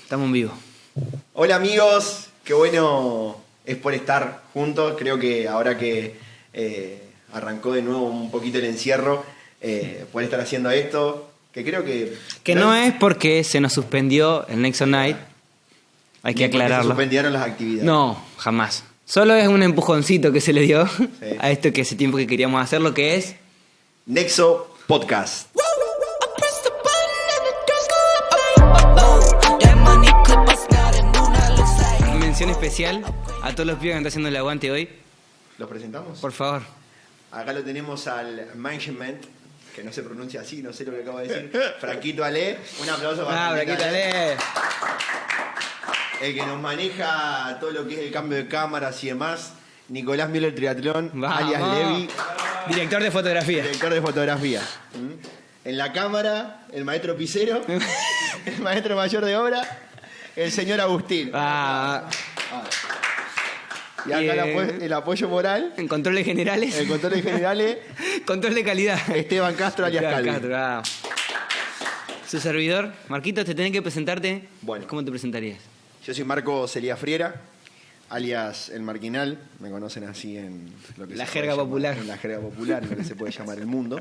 Estamos en vivo. Hola amigos, qué bueno es por estar juntos. Creo que ahora que arrancó de nuevo un poquito el encierro, por estar haciendo esto, que creo que... No es porque se nos suspendió el Nexo Night, hay que aclararlo. Se suspendieron las actividades. No, jamás. Solo es un empujoncito que se le dio a esto que hace tiempo que queríamos hacer, lo que es... Nexo Podcast. Mención especial a todos los pibes que están haciendo el aguante hoy. ¿Los presentamos? Por favor. Acá lo tenemos al management, que no se pronuncia así, no sé lo que acabo de decir. Franquito Ale, un aplauso para Franquito Ale. El que nos maneja todo lo que es el cambio de cámaras y demás, Nicolás Müller Triatlón, alias Levi. Director de fotografía. Director de fotografía. En la cámara, el maestro Picero, el maestro mayor de obra, el señor Agustín. Y acá el apoyo moral. En controles generales. En controles generales. Control de calidad. Esteban Castro alias Calvi. Su servidor. Marquitos, te tenés que presentarte. Bueno. ¿Cómo te presentarías? Yo soy Marco Celia Friera, alias El Marquinal. Me conocen así en lo que la jerga popular. En la jerga popular, en lo que se puede llamar el mundo.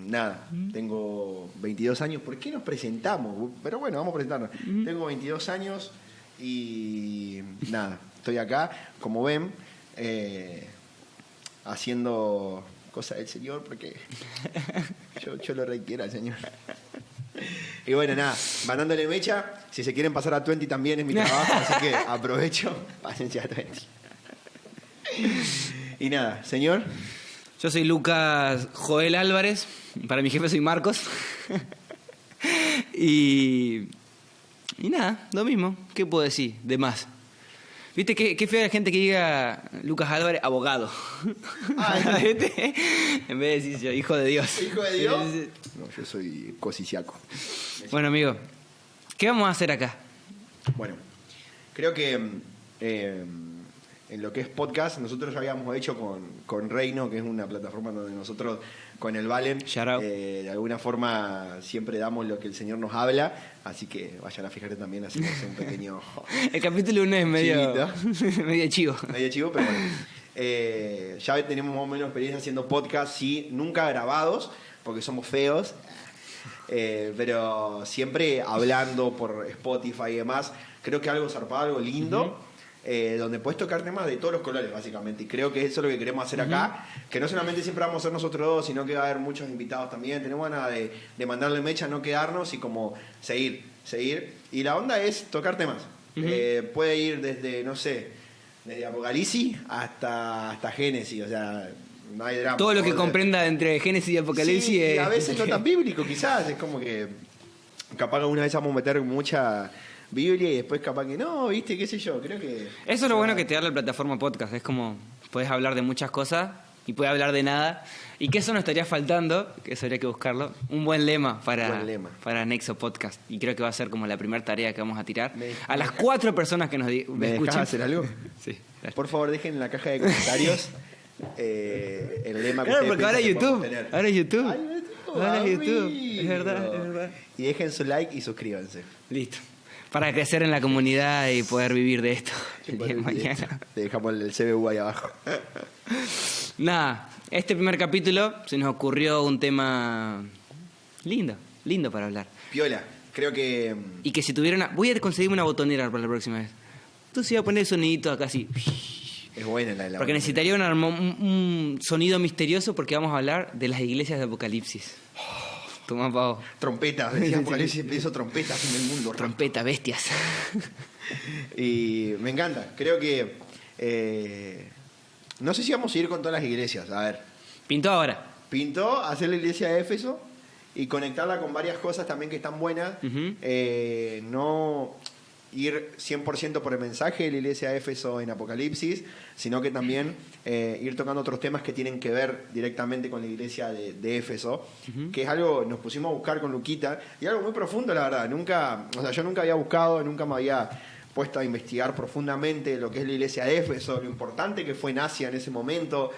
Nada, tengo 22 años. ¿Por qué nos presentamos? Pero bueno, vamos a presentarnos. Tengo 22 años y nada, estoy acá, como ven, haciendo cosas del Señor porque yo lo requiero al Señor. Y bueno, nada, mandándole mecha. Si se quieren pasar a 20 también es mi trabajo, así que aprovecho, pásense a 20. Y nada, señor. Yo soy Lucas Joel Álvarez. Para mi jefe soy Marcos. Y nada, lo mismo. ¿Qué puedo decir de más? ¿Viste qué fea la gente que diga Lucas Álvarez, abogado? ¿Viste? En vez de decir yo, hijo de Dios. ¿Hijo de Dios? No, yo soy cosiciaco. Bueno, amigo, ¿qué vamos a hacer acá? Bueno, creo que en lo que es podcast, nosotros ya habíamos hecho con Reino, que es una plataforma donde nosotros, con el Valen, de alguna forma siempre damos lo que el Señor nos habla, así que vayan a fijarse también, hacemos un pequeño... El capítulo 1 es medio chivo. Medio chivo, pero bueno. Ya tenemos más o menos experiencia haciendo podcast, sí, nunca grabados, porque somos feos, pero siempre hablando por Spotify y demás. Creo que algo zarpado, algo lindo. Donde puedes tocar temas de todos los colores, básicamente. Y creo que eso es lo que queremos hacer acá. Que no solamente siempre vamos a ser nosotros dos, sino que va a haber muchos invitados también. Tenemos ganas de mandarle mecha, no quedarnos y como seguir. Y la onda es tocar temas. Puede ir desde, no sé, desde Apocalipsis hasta Génesis. O sea, no hay drama. Todo lo que comprenda entre Génesis y Apocalipsis. Sí, y a veces no tan bíblico, quizás. Es como que capaz que alguna vez vamos a meter mucha Biblia y después capaz que no, ¿viste? ¿Qué sé yo? Creo que... Eso es lo bueno que te da la plataforma podcast. Es como, puedes hablar de muchas cosas y puedes hablar de nada. Y que eso nos estaría faltando, que eso habría que buscarlo, un buen lema para Nexo Podcast. Y creo que va a ser como la primera tarea que vamos a tirar. A las 4 personas que nos ¿Me escuchen. ¿Hacer algo? Sí. Gracias. Por favor, dejen en la caja de comentarios el lema que claro, ustedes porque ahora YouTube. Es verdad. Y dejen su like y suscríbanse. Listo. Para crecer en la comunidad y poder vivir de esto el día de mañana. Te dejamos el CBU ahí abajo. Nada, este primer capítulo se nos ocurrió un tema lindo para hablar. Piola, creo que... Y que si tuviera voy a conseguirme una botonera para la próxima vez. Entonces iba a poner el sonidito acá así. Es buena la porque necesitaría un sonido misterioso porque vamos a hablar de las iglesias de Apocalipsis. Toma, Pau. Trompetas, decía Apocalipsis, hizo trompetas en el mundo. Trompetas, bestias. Y me encanta, creo que... no sé si vamos a ir con todas las iglesias, a ver. Pintó hacer la iglesia de Éfeso y conectarla con varias cosas también que están buenas. No ir 100% por el mensaje de la iglesia de Éfeso en Apocalipsis, sino que también ir tocando otros temas que tienen que ver directamente con la iglesia de Éfeso, que es algo, nos pusimos a buscar con Luquita, y algo muy profundo, la verdad. Yo nunca había buscado, nunca me había puesto a investigar profundamente lo que es la iglesia de Éfeso, lo importante que fue en Asia en ese momento,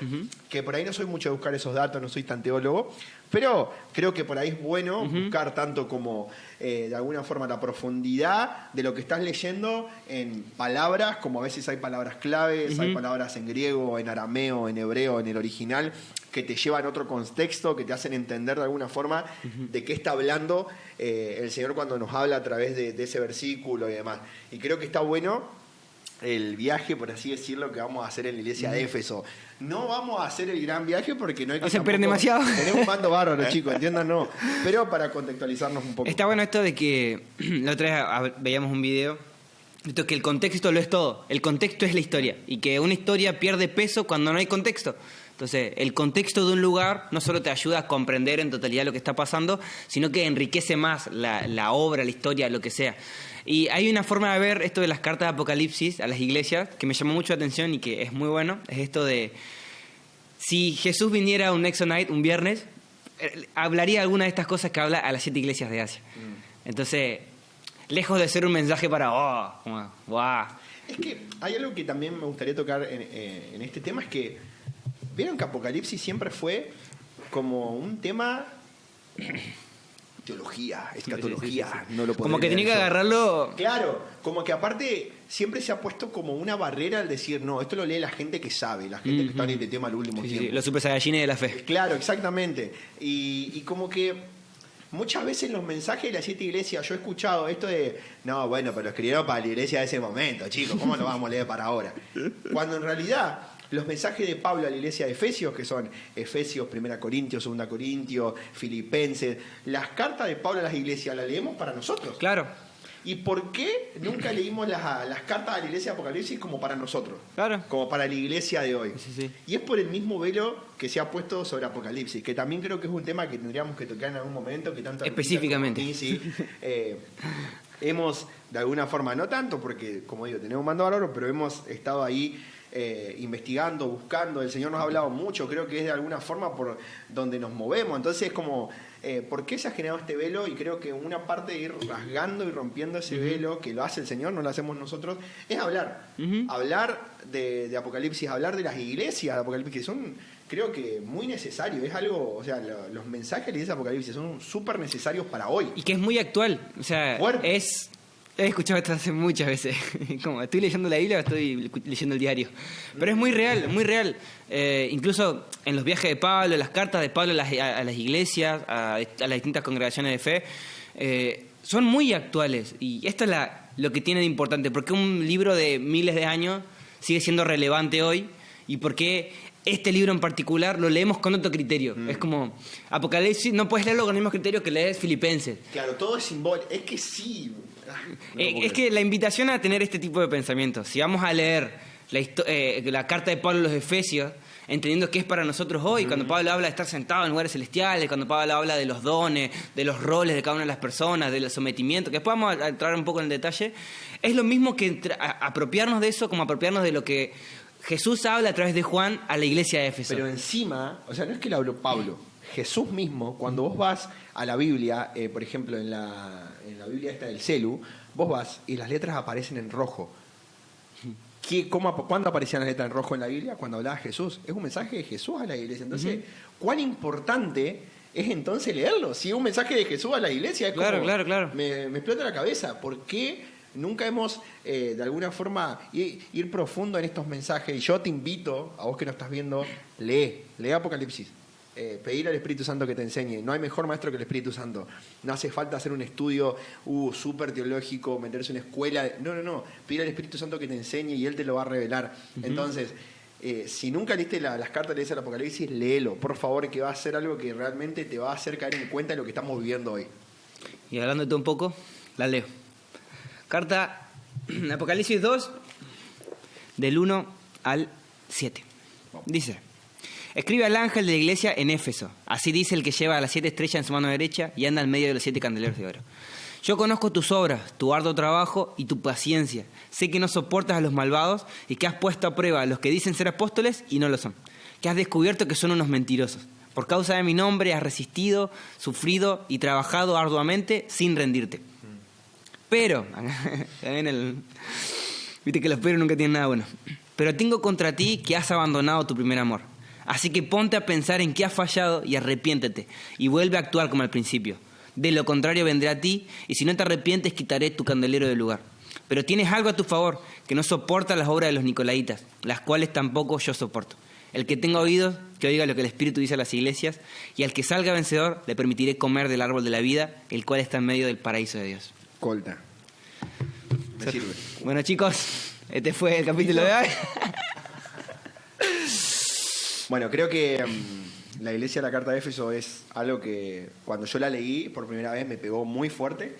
que por ahí no soy mucho de buscar esos datos, no soy tan teólogo, Pero creo que por ahí es bueno buscar tanto como de alguna forma la profundidad de lo que estás leyendo en palabras, como a veces hay palabras claves, hay palabras en griego, en arameo, en hebreo, en el original, que te llevan a otro contexto, que te hacen entender de alguna forma de qué está hablando el Señor cuando nos habla a través de ese versículo y demás. Y creo que está bueno el viaje, por así decirlo, que vamos a hacer en la iglesia de Éfeso. No vamos a hacer el gran viaje porque no hay que... No se esperen demasiado. Tenemos un bando bárbaro, chicos, entiéndanos. Pero para contextualizarnos un poco. Está bueno esto de que la otra vez veíamos un video, esto que el contexto lo es todo. El contexto es la historia. Y que una historia pierde peso cuando no hay contexto. Entonces, el contexto de un lugar no solo te ayuda a comprender en totalidad lo que está pasando, sino que enriquece más la obra, la historia, lo que sea. Y hay una forma de ver esto de las cartas de Apocalipsis a las iglesias que me llamó mucho la atención y que es muy bueno. Es esto de, si Jesús viniera a un Nexo Night un viernes, hablaría alguna de estas cosas que habla a las 7 iglesias de Asia. Entonces, lejos de ser un mensaje para, wow. Es que hay algo que también me gustaría tocar en este tema, es que vieron que Apocalipsis siempre fue como un tema... teología, escatología, sí. No lo como que tenía que agarrarlo. Claro, como que aparte siempre se ha puesto como una barrera al decir, no, esto lo lee la gente que sabe, la gente que está en este tema al último tiempo. Sí, los super saiyajines de la fe. Claro, exactamente. Y como que muchas veces los mensajes de las 7 iglesias, yo he escuchado esto de, no, bueno, pero lo escribieron para la iglesia de ese momento, chicos, ¿cómo lo vamos a leer para ahora? Cuando en realidad los mensajes de Pablo a la iglesia de Efesios, que son Efesios, 1 Corintios, 2 Corintios, Filipenses, las cartas de Pablo a las iglesias las leemos para nosotros. Claro. ¿Y por qué nunca leímos las cartas de la iglesia de Apocalipsis como para nosotros? Claro. Como para la iglesia de hoy. Sí. Y es por el mismo velo que se ha puesto sobre Apocalipsis, que también creo que es un tema que tendríamos que tocar en algún momento. Que tanto específicamente. Hemos, de alguna forma, no tanto, porque, como digo, tenemos un mando valor, pero hemos estado ahí investigando, buscando. El Señor nos ha hablado mucho, creo que es de alguna forma por donde nos movemos. Entonces es como, ¿por qué se ha generado este velo? Y creo que una parte de ir rasgando y rompiendo ese velo, que lo hace el Señor, no lo hacemos nosotros, es hablar. Hablar de Apocalipsis, hablar de las iglesias de Apocalipsis, que son, creo que muy necesarios. Es algo, o sea, los mensajes de la iglesia de Apocalipsis son súper necesarios para hoy. Y que es muy actual. O sea, fuerte. He escuchado esto hace muchas veces. Como estoy leyendo la Biblia, estoy leyendo el diario. Pero es muy real, muy real. Incluso en los viajes de Pablo, las cartas de Pablo a las iglesias, a las distintas congregaciones de fe, son muy actuales. Y esto es lo que tiene de importante. ¿Por qué un libro de miles de años sigue siendo relevante hoy? ¿Y por qué este libro en particular lo leemos con otro criterio? Es como Apocalipsis, no puedes leerlo con el mismo criterio que lees Filipenses. Claro, todo es simbólico. Es que sí. Es que la invitación a tener este tipo de pensamientos, si vamos a leer la carta de Pablo a los Efesios, entendiendo que es para nosotros hoy, cuando Pablo habla de estar sentado en lugares celestiales, cuando Pablo habla de los dones, de los roles de cada una de las personas, del sometimiento, que después vamos a entrar un poco en el detalle, es lo mismo que apropiarnos de eso como apropiarnos de lo que Jesús habla a través de Juan a la iglesia de Éfeso. Pero encima, o sea, no es que lo habló Pablo, Jesús mismo, cuando vos vas a la Biblia, por ejemplo, en la Biblia esta del celu, vos vas y las letras aparecen en rojo. ¿Cuándo aparecían las letras en rojo en la Biblia? Cuando hablaba Jesús. Es un mensaje de Jesús a la iglesia. Entonces, ¿cuán importante es entonces leerlo? Si es un mensaje de Jesús a la iglesia, es claro, como, claro. Me explota la cabeza. ¿Por qué nunca hemos, de alguna forma, ir profundo en estos mensajes? Y yo te invito, a vos que nos estás viendo, lee Apocalipsis. Pedir al Espíritu Santo que te enseñe. No hay mejor maestro que el Espíritu Santo. No hace falta hacer un estudio súper teológico, meterse en una escuela. No. Pedir al Espíritu Santo que te enseñe y Él te lo va a revelar. Entonces, si nunca leíste las cartas de la iglesia del Apocalipsis, léelo, por favor, que va a ser algo que realmente te va a hacer caer en cuenta de lo que estamos viviendo hoy. Y hablando de todo un poco, la leo. Carta Apocalipsis 2, del 1 al 7. Dice: escribe al ángel de la iglesia en Éfeso. Así dice el que lleva a las 7 estrellas en su mano derecha y anda en medio de los 7 candeleros de oro. Yo conozco tus obras, tu arduo trabajo y tu paciencia. Sé que no soportas a los malvados y que has puesto a prueba a los que dicen ser apóstoles y no lo son. Que has descubierto que son unos mentirosos. Por causa de mi nombre has resistido, sufrido y trabajado arduamente sin rendirte. Pero, viste que los pero nunca tienen nada bueno. Pero tengo contra ti que has abandonado tu primer amor. Así que ponte a pensar en qué has fallado y arrepiéntete, y vuelve a actuar como al principio. De lo contrario vendré a ti, y si no te arrepientes quitaré tu candelero del lugar. Pero tienes algo a tu favor, que no soporta las obras de los nicolaitas, las cuales tampoco yo soporto. El que tenga oídos, que oiga lo que el Espíritu dice a las iglesias, y al que salga vencedor le permitiré comer del árbol de la vida, el cual está en medio del paraíso de Dios. Colta. Me sirve. Bueno, chicos, este fue el capítulo de hoy. Bueno, creo que la iglesia de la Carta de Éfeso es algo que cuando yo la leí por primera vez me pegó muy fuerte.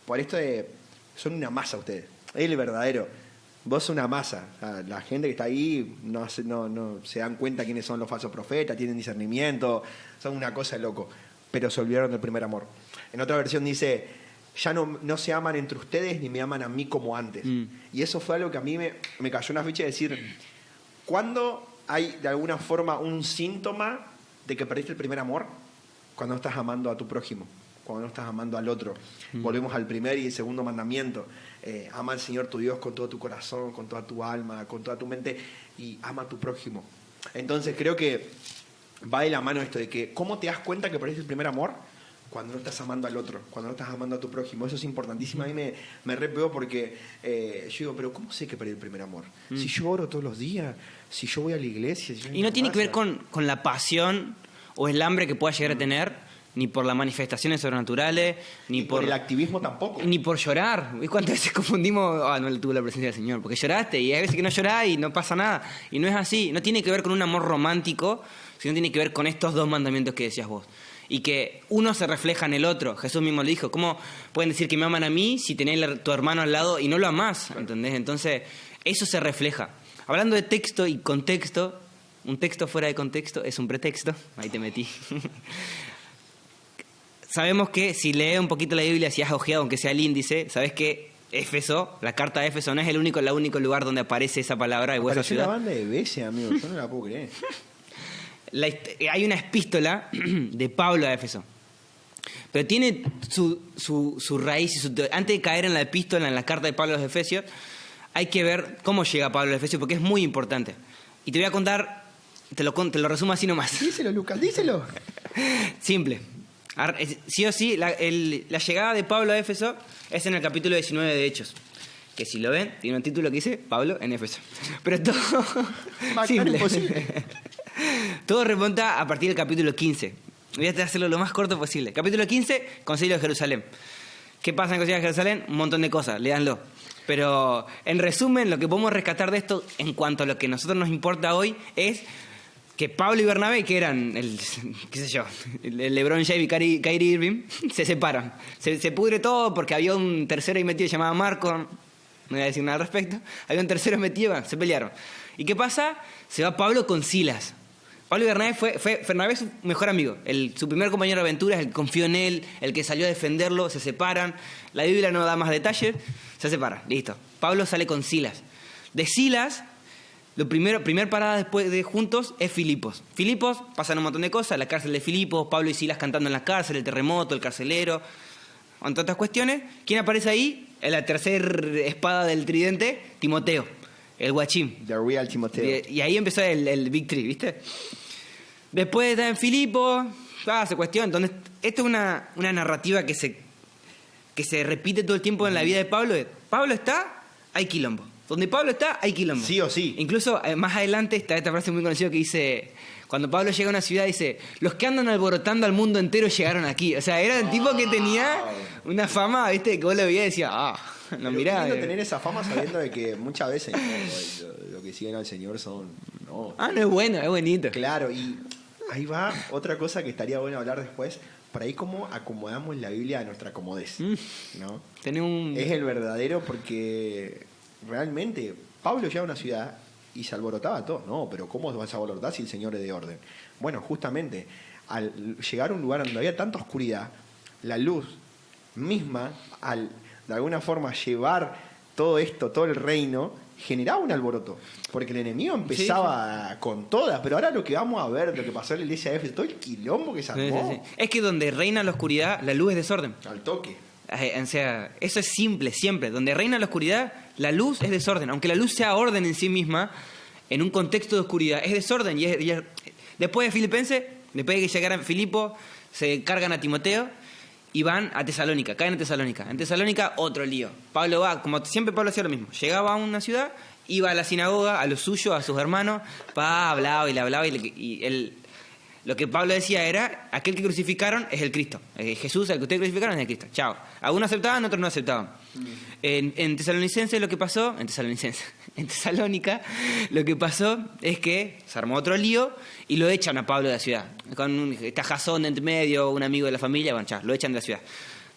Por esto de, son una masa ustedes, es el verdadero. Vos sos una masa. La gente que está ahí no se dan cuenta quiénes son los falsos profetas, tienen discernimiento, son una cosa de loco. Pero se olvidaron del primer amor. En otra versión dice, ya no se aman entre ustedes ni me aman a mí como antes. Y eso fue algo que a mí me cayó una ficha de decir, ¿cuándo hay de alguna forma un síntoma de que perdiste el primer amor? Cuando no estás amando a tu prójimo, cuando no estás amando al otro. Volvemos al primer y el segundo mandamiento. Ama al Señor tu Dios con todo tu corazón, con toda tu alma, con toda tu mente, y ama a tu prójimo. Entonces creo que va de la mano esto de que ¿cómo te das cuenta que perdiste el primer amor? Cuando no estás amando al otro, cuando no estás amando a tu prójimo. Eso es importantísimo. A mí me re pegó porque yo digo, pero ¿cómo sé que perdí el primer amor? Si yo oro todos los días, si yo voy a la iglesia... Y no tiene que ver con la pasión o el hambre que puedas llegar a tener, ni por las manifestaciones sobrenaturales, ni por el activismo tampoco. Ni por llorar. ¿Cuántas veces confundimos? No tuve la presencia del Señor, porque lloraste, y hay veces que no llorás y no pasa nada. Y no es así. No tiene que ver con un amor romántico, sino tiene que ver con estos dos mandamientos que decías vos. Y que uno se refleja en el otro. Jesús mismo lo dijo. ¿Cómo pueden decir que me aman a mí si tenés a tu hermano al lado y no lo amás? ¿Entendés? Entonces, eso se refleja. Hablando de texto y contexto, un texto fuera de contexto es un pretexto. Ahí te metí. Sabemos que si lees un poquito la Biblia, si has ojeado, aunque sea el índice, sabes que Éfeso, la carta de Éfeso, no es el único lugar donde aparece esa palabra. Apareció una banda de veces, amigo. Yo no la puedo creer. Hay una epístola de Pablo a Éfeso, pero tiene su raíz y antes de caer en la epístola, en la carta de Pablo a los Efesios, hay que ver cómo llega Pablo a los Efesios, porque es muy importante. Y te voy a contar, te lo resumo así nomás. Díselo, Lucas, díselo. Simple. Sí o sí, la llegada de Pablo a Éfeso es en el capítulo 19 de Hechos. Que si lo ven, tiene un título que dice Pablo en Éfeso. Pero todo simple. Todo remonta a partir del capítulo 15. Voy a tratar de hacerlo lo más corto posible. Capítulo 15, Concilio de Jerusalén. ¿Qué pasa en el Concilio de Jerusalén? Un montón de cosas, léanlo. Pero en resumen, lo que podemos rescatar de esto, en cuanto a lo que a nosotros nos importa hoy, es que Pablo y Bernabé, que eran el LeBron James y Kyrie Irving, se separan. Se pudre todo porque había un tercero ahí metido llamado Marco, no voy a decir nada al respecto, había un tercero metido, se pelearon. ¿Y qué pasa? Se va Pablo con Silas. Pablo y Bernabé Bernabé es su mejor amigo, su primer compañero de aventuras, el que confió en él, el que salió a defenderlo, se separan. La Biblia no da más detalles, se separan, listo. Pablo sale con Silas. De Silas, primer parada después de juntos es Filipos. Filipos, pasan un montón de cosas, la cárcel de Filipos, Pablo y Silas cantando en la cárcel, el terremoto, el carcelero, entre otras cuestiones. ¿Quién aparece ahí? En la tercera espada del tridente, Timoteo. El guachín. The real Timoteo. Y ahí empezó el Big Three, ¿viste? Después está en Filipos, se cuestiona. Entonces, esto es una narrativa que se repite todo el tiempo en la vida de Pablo. Pablo está, hay quilombo. Donde Pablo está, hay quilombo. Sí o sí. Incluso, más adelante está esta frase muy conocida que dice... Cuando Pablo llega a una ciudad, dice... Los que andan alborotando al mundo entero llegaron aquí. O sea, era el tipo que tenía una fama, ¿viste? Que vos lo veías y decías... No, mirá. Tener esa fama sabiendo de que muchas veces lo que siguen al Señor son... No es bueno, es bonito. Claro, y ahí va otra cosa que estaría bueno hablar después. Por ahí cómo acomodamos la Biblia a nuestra comodez, ¿no? Es el verdadero porque realmente Pablo llega a una ciudad y se alborotaba todo. No, pero ¿cómo vas a alborotar si el Señor es de orden? Bueno, justamente, al llegar a un lugar donde había tanta oscuridad, la luz misma, al de alguna forma llevar todo esto, todo el reino, generaba un alboroto. Porque el enemigo empezaba con todas. Pero ahora lo que vamos a ver, lo que pasó en la iglesia de Éfeso, todo el quilombo que se armó. Sí. Es que donde reina la oscuridad, la luz es desorden. Al toque. O sea, eso es simple, siempre. Donde reina la oscuridad, la luz es desorden. Aunque la luz sea orden en sí misma, en un contexto de oscuridad. Es desorden. Después de Filipenses, después de que llegaran Filipo, se cargan a Timoteo y van a Tesalónica, caen a Tesalónica. En Tesalónica, otro lío. Pablo va, como siempre Pablo hacía lo mismo. Llegaba a una ciudad, iba a la sinagoga, a los suyos, a sus hermanos, hablaba y le hablaba lo que Pablo decía era, aquel que crucificaron es el Cristo. Jesús, el que ustedes crucificaron es el Cristo. Chao. Algunos aceptaban, otros no aceptaban. En Tesalonicense lo que pasó, en Tesalónica, lo que pasó es que se armó otro lío y lo echan a Pablo de la ciudad. Está Jasón de entre medio, un amigo de la familia, bueno, chao, lo echan de la ciudad.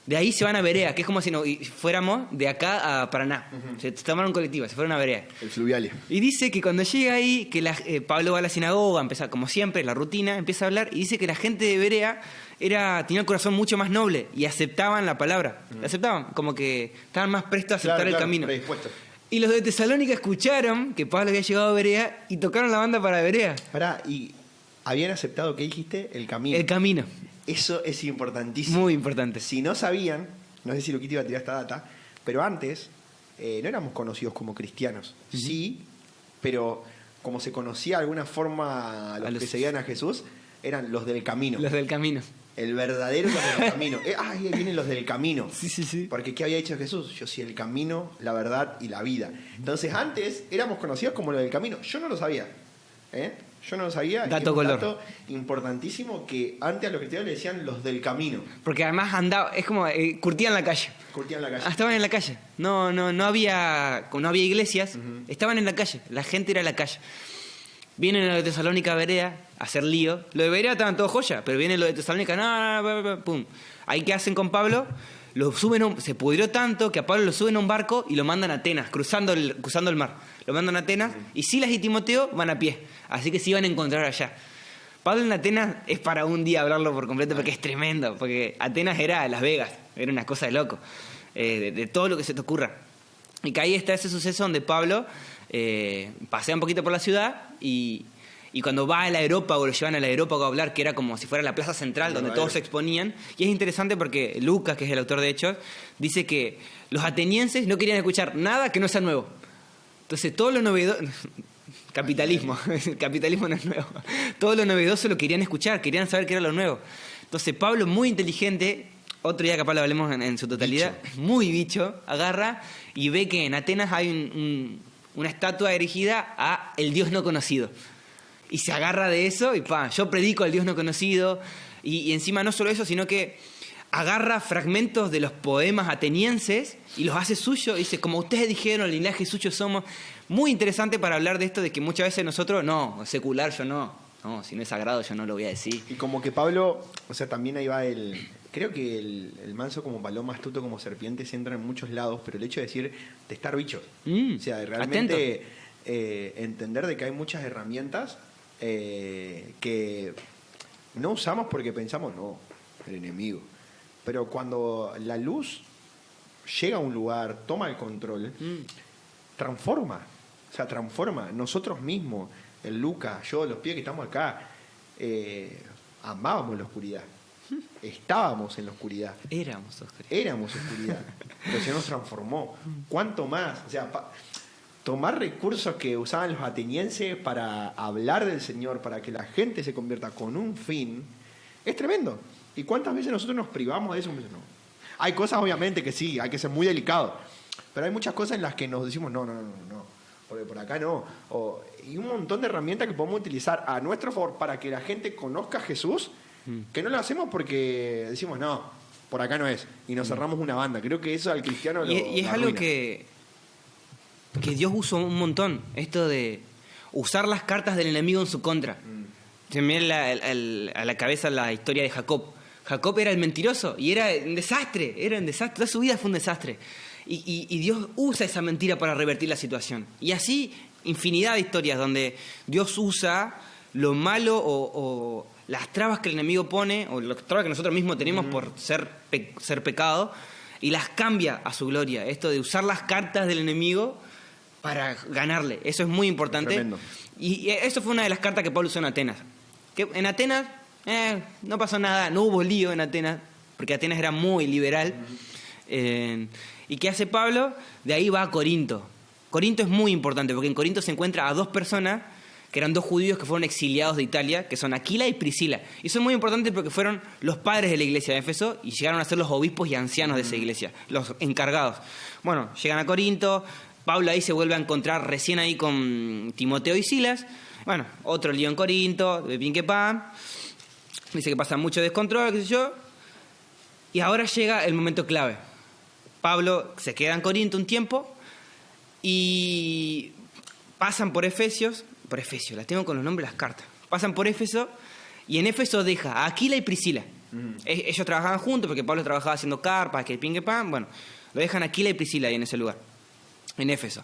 De ahí se van a Berea, que es como si fuéramos de acá a Paraná. Se tomaron colectivo, se fueron a Berea. El Fluviale. Y dice que cuando llega ahí, que Pablo va a la sinagoga, empieza como siempre, la rutina, empieza a hablar, y dice que la gente de Berea tenía el corazón mucho más noble y aceptaban la palabra. La aceptaban, como que estaban más prestos a aceptar el camino. Predispuestos. Y los de Tesalónica escucharon que Pablo había llegado a Berea y tocaron la banda para Berea. Y habían aceptado, ¿qué dijiste? El camino. El camino. Eso es importantísimo. Muy importante. Si no sabían, no sé si Luquita iba a tirar esta data, pero antes no éramos conocidos como cristianos. Sí, pero como se conocía de alguna forma a los que seguían a Jesús, eran los del camino. Los del camino. El verdadero los del camino. Ahí vienen los del camino. Sí. Porque ¿qué había dicho Jesús? Yo soy el camino, la verdad y la vida. Entonces antes éramos conocidos como los del camino. Yo no lo sabía. Yo no lo sabía. Dato color. Dato importantísimo que antes a los cristianos le decían los del camino. Porque además andaba, es como curtían la calle. Curtían la calle. Estaban en la calle. No había iglesias. Estaban en la calle. La gente era en la calle. Vienen a de Tesalónica a Berea a hacer lío. Lo de Berea estaban todos joya, pero vienen los de Tesalónica, pum. Ahí ¿qué hacen con Pablo? Lo suben se pudrió tanto que a Pablo lo suben a un barco y lo mandan a Atenas, cruzando el mar. Lo mandan a Atenas y Silas y Timoteo van a pie. Así que se iban a encontrar allá. Pablo en Atenas es para un día hablarlo por completo porque es tremendo. Porque Atenas era Las Vegas, era una cosa de loco. De todo lo que se te ocurra. Y que ahí está ese suceso donde Pablo pasea un poquito por la ciudad y cuando va al Areópago, lo llevan al Areópago a hablar, que era como si fuera la plaza central donde todos se exponían. Y es interesante porque Lucas, que es el autor de Hechos, dice que los atenienses no querían escuchar nada que no sea nuevo. Entonces todo lo novedoso... Capitalismo. El capitalismo no es nuevo. Todo lo novedoso lo querían escuchar, querían saber qué era lo nuevo. Entonces Pablo, muy inteligente, otro día capaz lo hablemos en su totalidad, muy bicho, agarra y ve que en Atenas hay una estatua erigida a el Dios no conocido. Y se agarra de eso y yo predico al Dios no conocido. Y encima no solo eso, sino que agarra fragmentos de los poemas atenienses y los hace suyos. Y dice, como ustedes dijeron, el linaje suyo somos. Muy interesante para hablar de esto, de que muchas veces nosotros, no, secular yo no. No, si no es sagrado yo no lo voy a decir. Y como que Pablo, o sea, también ahí va creo que el manso como paloma, astuto como serpiente, se entra en muchos lados, pero el hecho de decir, de estar bichos. O sea, realmente entender de que hay muchas herramientas que no usamos porque pensamos, no, el enemigo. Pero cuando la luz llega a un lugar, toma el control, transforma. O sea, transforma. Nosotros mismos, el Lucas, yo, los pies que estamos acá, amábamos la oscuridad. Estábamos en la oscuridad. Éramos oscuridad. Pero el Señor nos transformó. ¿Cuánto más? O sea, tomar recursos que usaban los atenienses para hablar del Señor, para que la gente se convierta con un fin, es tremendo. ¿Y cuántas veces nosotros nos privamos de eso? No. Hay cosas, obviamente, que sí, hay que ser muy delicados. Pero hay muchas cosas en las que nos decimos, no. Porque por acá no. Y un montón de herramientas que podemos utilizar a nuestro favor para que la gente conozca a Jesús, que no lo hacemos porque decimos, no, por acá no es. Y nos cerramos una banda. Creo que eso al cristiano lo Y es algo que Dios usó un montón. Esto de usar las cartas del enemigo en su contra. Se me viene a la cabeza la historia de Jacob. Jacob era el mentiroso y era un desastre. Toda su vida fue un desastre. Y Dios usa esa mentira para revertir la situación. Y así, infinidad de historias donde Dios usa lo malo o las trabas que el enemigo pone, o las trabas que nosotros mismos tenemos por ser pecado, y las cambia a su gloria. Esto de usar las cartas del enemigo para ganarle. Eso es muy importante. Tremendo. Y eso fue una de las cartas que Pablo usó en Atenas. Que en Atenas no pasó nada, no hubo lío en Atenas, porque Atenas era muy liberal. ¿Y qué hace Pablo? De ahí va a Corinto. Corinto es muy importante porque en Corinto se encuentra a 2 personas que eran 2 judíos que fueron exiliados de Italia, que son Aquila y Priscila. Y son muy importantes porque fueron los padres de la iglesia de Éfeso y llegaron a ser los obispos y ancianos de esa iglesia, los encargados. Bueno, llegan a Corinto, Pablo ahí se vuelve a encontrar recién ahí con Timoteo y Silas. Bueno, otro lío en Corinto, de pin que pan. Dice que pasa mucho descontrol, qué sé yo. Y ahora llega el momento clave. Pablo se queda en Corinto un tiempo y pasan por Efesios, las tengo con los nombres de las cartas. Pasan por Éfeso y en Éfeso deja a Aquila y Priscila. Ellos trabajaban juntos porque Pablo trabajaba haciendo carpas, que el pin que pan. Bueno, lo dejan Aquila y Priscila ahí en ese lugar, en Éfeso.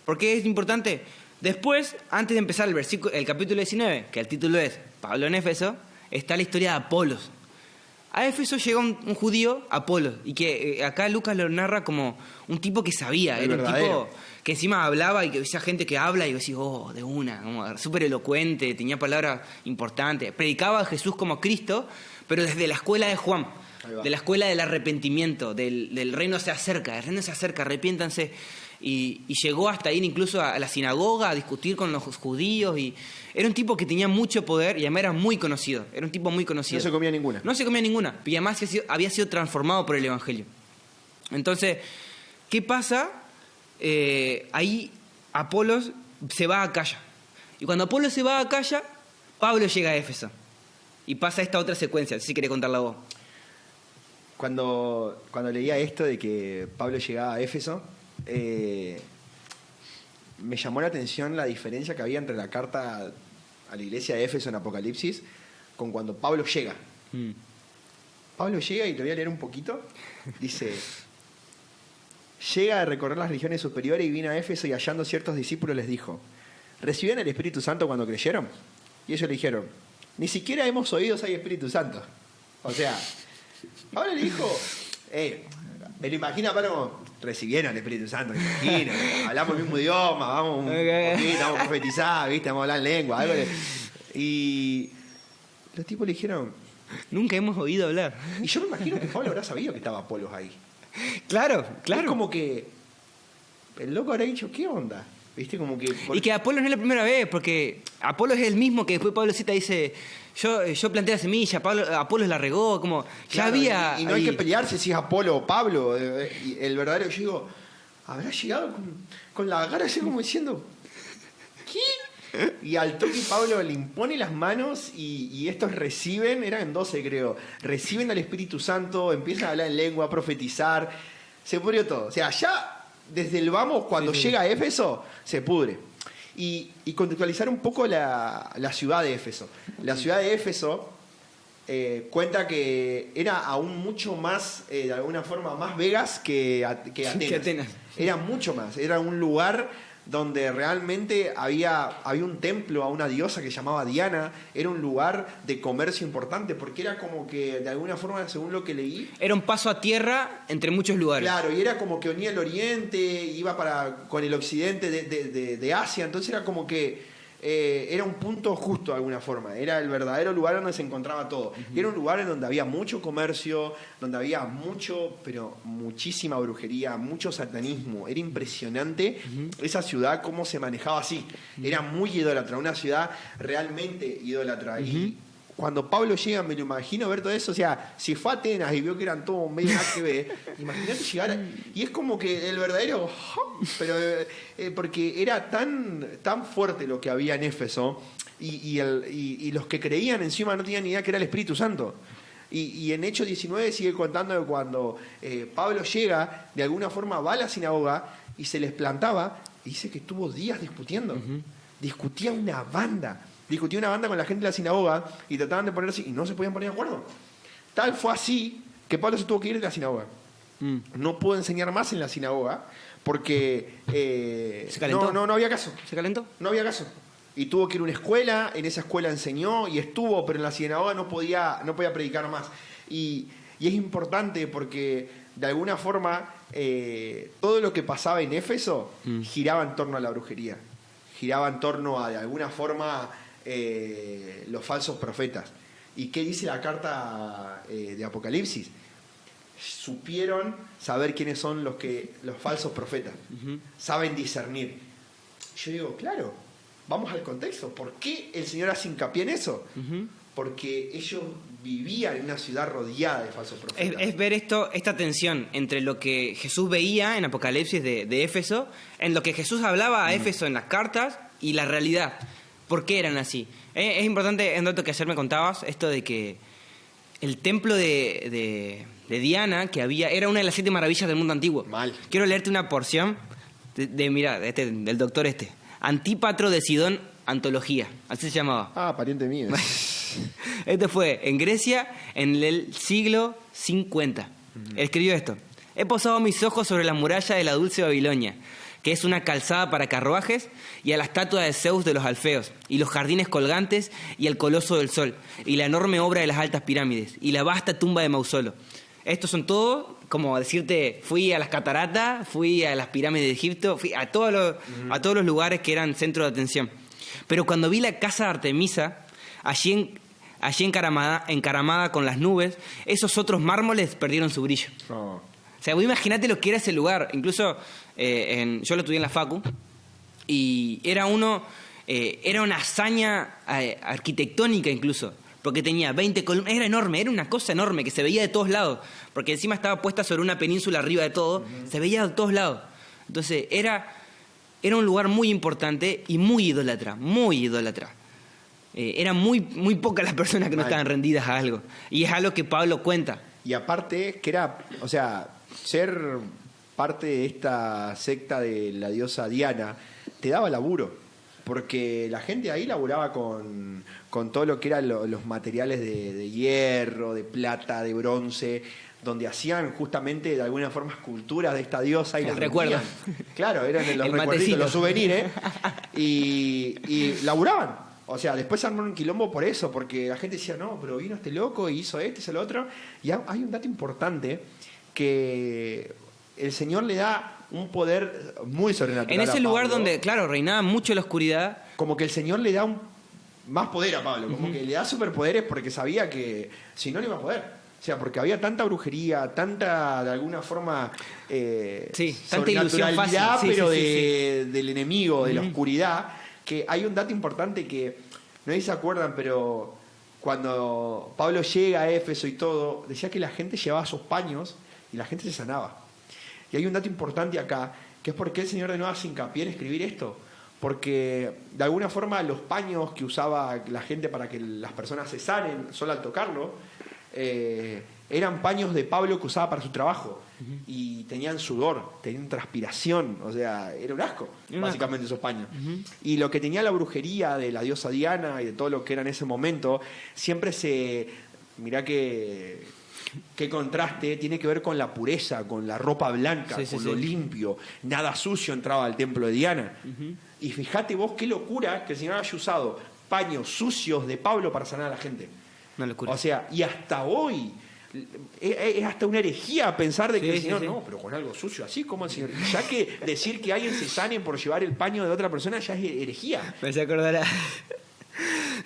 ¿Por qué es importante? Después, antes de empezar el capítulo 19, que el título es Pablo en Éfeso, está la historia de Apolos. A Éfeso llega un judío, Apolos, y que acá Lucas lo narra como un tipo que sabía, era un tipo que encima hablaba y que esa gente que habla y decís, de una, como súper elocuente, tenía palabras importantes, predicaba a Jesús como Cristo, pero desde la escuela de Juan, de la escuela del arrepentimiento, del reino se acerca, arrepiéntanse. Y llegó hasta ir incluso a la sinagoga a discutir con los judíos. Y era un tipo que tenía mucho poder y además era muy conocido. Era un tipo muy conocido. No se comía ninguna. No se comía ninguna. Y además había sido transformado por el Evangelio. Entonces, ¿qué pasa? Ahí Apolos se va a Acaya. Y cuando Apolos se va a Acaya, Pablo llega a Éfeso. Y pasa esta otra secuencia. Si querés contarla vos. Cuando leía esto de que Pablo llegaba a Éfeso, me llamó la atención la diferencia que había entre la carta a la iglesia de Éfeso en Apocalipsis con cuando Pablo llega. Pablo llega, y te voy a leer un poquito. Dice: llega a recorrer las regiones superiores y vino a Éfeso, y hallando ciertos discípulos les dijo: ¿recibieron el Espíritu Santo cuando creyeron? Y ellos le dijeron: ni siquiera hemos oído si hay Espíritu Santo. O sea, Pablo le dijo, me lo imagino, pero recibieron el Espíritu Santo, me imagino. Hablamos el mismo idioma, vamos un poquito, vamos a profetizar, ¿viste? Vamos a hablar en lengua. Algo y los tipos le dijeron: nunca hemos oído hablar. Y yo me imagino que Pablo habrá sabido que estaba Apolos ahí. Claro. Es como que el loco habrá dicho: ¿qué onda? ¿Viste? Como que... Y que Apolos no es la primera vez, porque Apolos es el mismo que después Pablo cita, dice: yo planté la semilla, Apolos la regó, como ya claro, había... Y no hay que pelearse si es Apolo o Pablo. El verdadero, yo digo, habrá llegado con la cara así como diciendo: ¿qué? Y al toque Pablo le impone las manos y estos reciben, eran 12 creo, reciben al Espíritu Santo, empiezan a hablar en lengua, a profetizar, se pudrió todo. O sea, ya desde el vamos, cuando llega a Éfeso, se pudre. Y contextualizar un poco la ciudad de Éfeso. La ciudad de Éfeso cuenta que era aún mucho más, de alguna forma, más Vegas que Atenas. Era mucho más, era un lugar donde realmente había un templo a una diosa que se llamaba Diana, era un lugar de comercio importante, porque era como que, de alguna forma, según lo que leí... Era un paso a tierra entre muchos lugares. Claro, y era como que unía el oriente, iba con el occidente de Asia, entonces era como que era un punto justo de alguna forma, era el verdadero lugar donde se encontraba todo. Y era un lugar en donde había mucho comercio, donde había muchísima brujería, mucho satanismo. Era impresionante esa ciudad, cómo se manejaba así. Era muy idólatra, una ciudad realmente idólatra. Y cuando Pablo llega, me lo imagino ver todo eso. O sea, si fue a Atenas y vio que eran todos medio AGB, imagínate llegar. Y es como que el verdadero. Pero porque era tan fuerte lo que había en Éfeso. Y los que creían encima no tenían ni idea que era el Espíritu Santo. Y en Hechos 19 sigue contando que cuando Pablo llega, de alguna forma va a la sinagoga y se les plantaba, y dice que estuvo días discutiendo. Discutía una banda con la gente de la sinagoga y trataban de ponerse y no se podían poner de acuerdo. Tal fue así que Pablo se tuvo que ir de la sinagoga. No pudo enseñar más en la sinagoga porque ¿Se calentó? No había caso. ¿Se calentó? No había caso. Y tuvo que ir a una escuela, en esa escuela enseñó y estuvo, pero en la sinagoga no podía predicar más. Y es importante porque de alguna forma todo lo que pasaba en Éfeso giraba en torno a la brujería. Giraba en torno a, de alguna forma, los falsos profetas. ¿Y qué dice la carta de Apocalipsis? supieron saber quiénes son los falsos profetas. Saben discernir. Yo digo, claro, vamos al contexto. ¿Por qué el Señor hace hincapié en eso? Porque ellos vivían en una ciudad rodeada de falsos profetas. Es ver esta tensión entre lo que Jesús veía en Apocalipsis de Éfeso, en lo que Jesús hablaba a Éfeso en las cartas y la realidad. ¿Por qué eran así? Es importante, un dato que ayer me contabas, esto de que el templo de Diana que había era una de las 7 maravillas del mundo antiguo. Mal. Quiero leerte una porción mira, del doctor Antípatro de Sidón, Antología, así se llamaba. Ah, pariente mío. Este fue en Grecia en el siglo 50. Escribió esto: he posado mis ojos sobre la muralla de la dulce Babilonia, que es una calzada para carruajes, y a la estatua de Zeus de los Alfeos, y los jardines colgantes, y el coloso del sol, y la enorme obra de las altas pirámides, y la vasta tumba de Mausolo. Estos son todos, como decirte, fui a las cataratas, fui a las pirámides de Egipto, fui a todos los lugares que eran centro de atención. Pero cuando vi la casa de Artemisa, allí encaramada con las nubes, esos otros mármoles perdieron su brillo. O sea, vos imaginate lo que era ese lugar. Incluso yo lo estudié en la Facu y era una hazaña arquitectónica incluso, porque tenía 20 columnas, era enorme, era una cosa enorme que se veía de todos lados, porque encima estaba puesta sobre una península arriba de todo, se veía de todos lados. Entonces era un lugar muy importante y muy idólatra, muy idólatra. Eran muy pocas las personas que no estaban rendidas a algo. Y es algo que Pablo cuenta. Y aparte, que era, o sea, ser parte de esta secta de la diosa Diana te daba laburo. Porque la gente ahí laburaba con todo lo que eran los materiales de hierro, de plata, de bronce, donde hacían justamente de alguna forma esculturas de esta diosa y las recuerdo. Claro, eran los recuerditos, matecito. los souvenirs, y laburaban. O sea, después se armó un quilombo por eso, porque la gente decía, no, pero vino este loco y hizo esto, hizo lo otro. Y hay un dato importante, que el Señor le da un poder muy sobrenatural. En ese a lugar Pablo, donde, claro, reinaba mucho la oscuridad. como que el Señor le da más poder a Pablo, como que le da superpoderes porque sabía que si no, no iba a poder. O sea, porque había tanta brujería, tanta, de alguna forma, tanta ilusión fácil. pero del enemigo, de la oscuridad, que hay un dato importante que, no sé si se acuerdan, pero cuando Pablo llega a Éfeso y todo, decía que la gente llevaba sus paños y la gente se sanaba. Y hay un dato importante acá, que es porque el Señor de nuevo hace hincapié en escribir esto. Porque de alguna forma los paños que usaba la gente para que las personas se sanen solo al tocarlo, eran paños de Pablo que usaba para su trabajo. Y tenían sudor, tenían transpiración, o sea, era un asco, básicamente esos paños. Y lo que tenía la brujería de la diosa Diana y de todo lo que era en ese momento, siempre mirá qué contraste, tiene que ver con la pureza, con la ropa blanca, con lo limpio. Nada sucio entraba al templo de Diana. Y fíjate vos qué locura que el Señor haya usado paños sucios de Pablo para sanar a la gente. Una locura. O sea, y hasta hoy es hasta una herejía pensar de que el Señor, no, pero con algo sucio así, como el Señor. Ya que decir que alguien se sane por llevar el paño de otra persona ya es herejía. Me hace acordar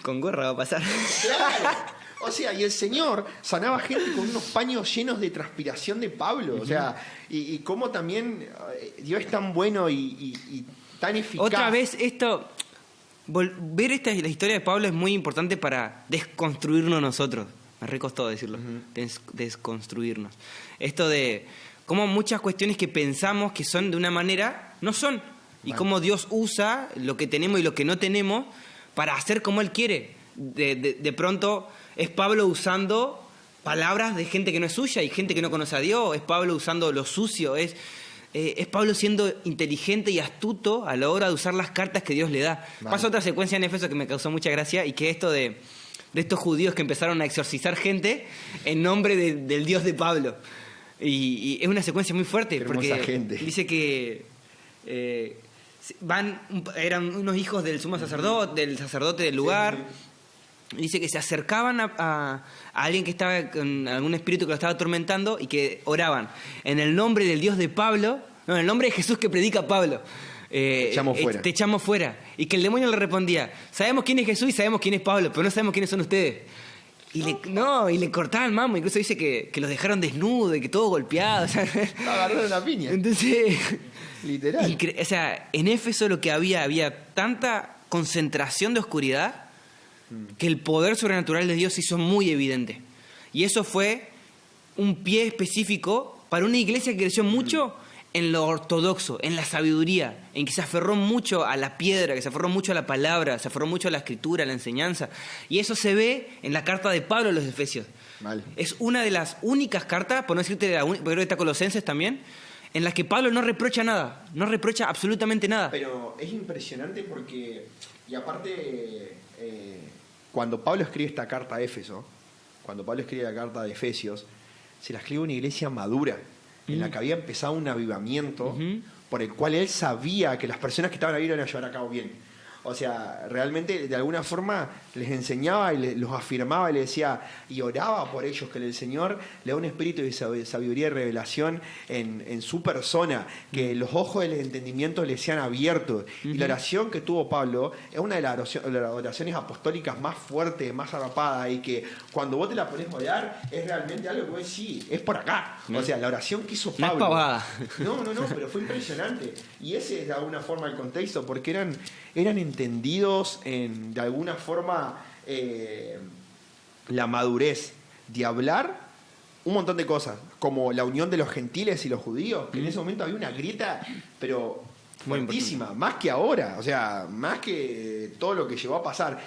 con gorra va a pasar. Claro. O sea, y el Señor sanaba gente con unos paños llenos de transpiración de Pablo. O sea, y cómo también Dios es tan bueno y tan eficaz. Otra vez ver la historia de Pablo es muy importante para desconstruirnos nosotros. Me recostó decirlo, desconstruirnos. Esto de cómo muchas cuestiones que pensamos que son de una manera, no son. Y cómo Dios usa lo que tenemos y lo que no tenemos para hacer como Él quiere. De pronto es Pablo usando palabras de gente que no es suya y gente que no conoce a Dios. Es Pablo usando lo sucio. Es Pablo siendo inteligente y astuto a la hora de usar las cartas que Dios le da. Pasa otra secuencia en Éfeso que me causó mucha gracia, y que esto de estos judíos que empezaron a exorcizar gente en nombre del Dios de Pablo. Y es una secuencia muy fuerte, porque gente. Dice que eran unos hijos del sumo sacerdote, del sacerdote del lugar. Dice que se acercaban a alguien que estaba con algún espíritu que lo estaba atormentando y que oraban en el nombre del Dios de Pablo, no, en el nombre de Jesús que predica Pablo. Te echamos fuera. Y que el demonio le respondía: sabemos quién es Jesús y sabemos quién es Pablo, pero no sabemos quiénes son ustedes. y le cortaban el mambo. Incluso dice que los dejaron desnudos y que todos golpeados. O sea, agarraron la piña. Entonces, literal. O sea, en Éfeso lo que había tanta concentración de oscuridad que el poder sobrenatural de Dios se hizo muy evidente. Y eso fue un pie específico para una iglesia que creció mucho en lo ortodoxo, en la sabiduría, en que se aferró mucho a la piedra, que se aferró mucho a la palabra, se aferró mucho a la escritura, a la enseñanza. Y eso se ve en la carta de Pablo a los Efesios. Vale. Es una de las únicas cartas, por no decirte porque creo que está Colosenses también, en las que Pablo no reprocha nada, no reprocha absolutamente nada. Pero es impresionante porque, y aparte, cuando Pablo escribe esta carta a Éfeso, cuando Pablo escribe la carta de Efesios, se la escribe una iglesia madura, en la que había empezado un avivamiento por el cual él sabía que las personas que estaban ahí lo iban a llevar a cabo bien. O sea, realmente de alguna forma les enseñaba y los afirmaba y les decía y oraba por ellos, que el Señor le da un espíritu de sabiduría y revelación en su persona, que los ojos del entendimiento les sean abiertos. Y la oración que tuvo Pablo es una de las oraciones apostólicas más fuertes, más arrapadas, y que cuando vos te la ponés a orar es realmente algo que vos decís, sí, es por acá. O sea, la oración que hizo Pablo. No es pavada. No, pero fue impresionante. Y ese es de alguna forma el contexto, porque eran entendidos de alguna forma la madurez de hablar un montón de cosas, como la unión de los gentiles y los judíos, que en ese momento había una grieta, pero fuertísima, más que ahora, o sea, más que todo lo que llegó a pasar.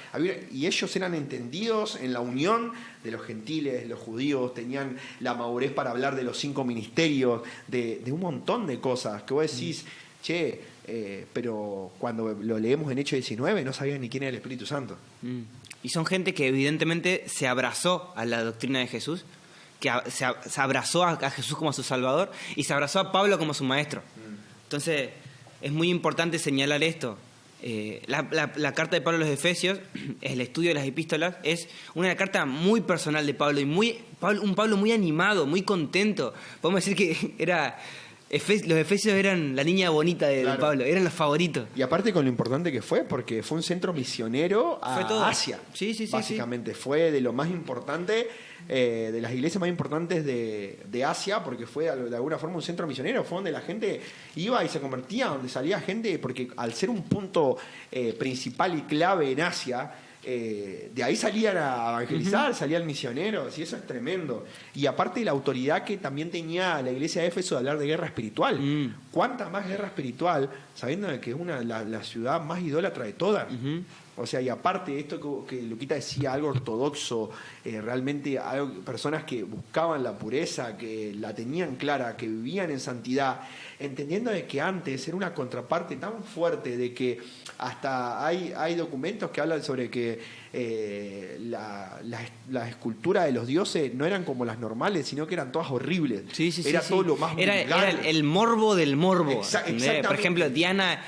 Y ellos eran entendidos en la unión de los gentiles, los judíos, tenían la madurez para hablar de los 5 ministerios, de un montón de cosas, que vos decís, che, pero cuando lo leemos en Hechos 19 no sabían ni quién era el Espíritu Santo. Y son gente que evidentemente se abrazó a la doctrina de Jesús, que se abrazó a Jesús como su Salvador y se abrazó a Pablo como su maestro. Entonces es muy importante señalar esto. La carta de Pablo a los Efesios, el estudio de las epístolas, es una carta muy personal de Pablo y un Pablo muy animado, muy contento. Podemos decir que los Efesios eran la niña bonita de Pablo, eran los favoritos. Y aparte con lo importante que fue, porque fue un centro misionero a Asia. Sí, básicamente fue de lo más importante, de las iglesias más importantes de Asia, porque fue de alguna forma un centro misionero, fue donde la gente iba y se convertía, donde salía gente, porque al ser un punto principal y clave en Asia, de ahí salían a evangelizar, salían misioneros, y eso es tremendo. Y aparte de la autoridad que también tenía la iglesia de Éfeso de hablar de guerra espiritual. ¿Cuánta más guerra espiritual, sabiendo que es la ciudad más idólatra de todas? O sea, y aparte de esto que Luquita decía, algo ortodoxo, realmente personas que buscaban la pureza, que la tenían clara, que vivían en santidad, entendiendo de que antes era una contraparte tan fuerte de que hasta hay documentos que hablan sobre que las esculturas de los dioses no eran como las normales, sino que eran todas horribles. Era todo lo más vulgar. Era el morbo del morbo. Exactamente. Por ejemplo, Diana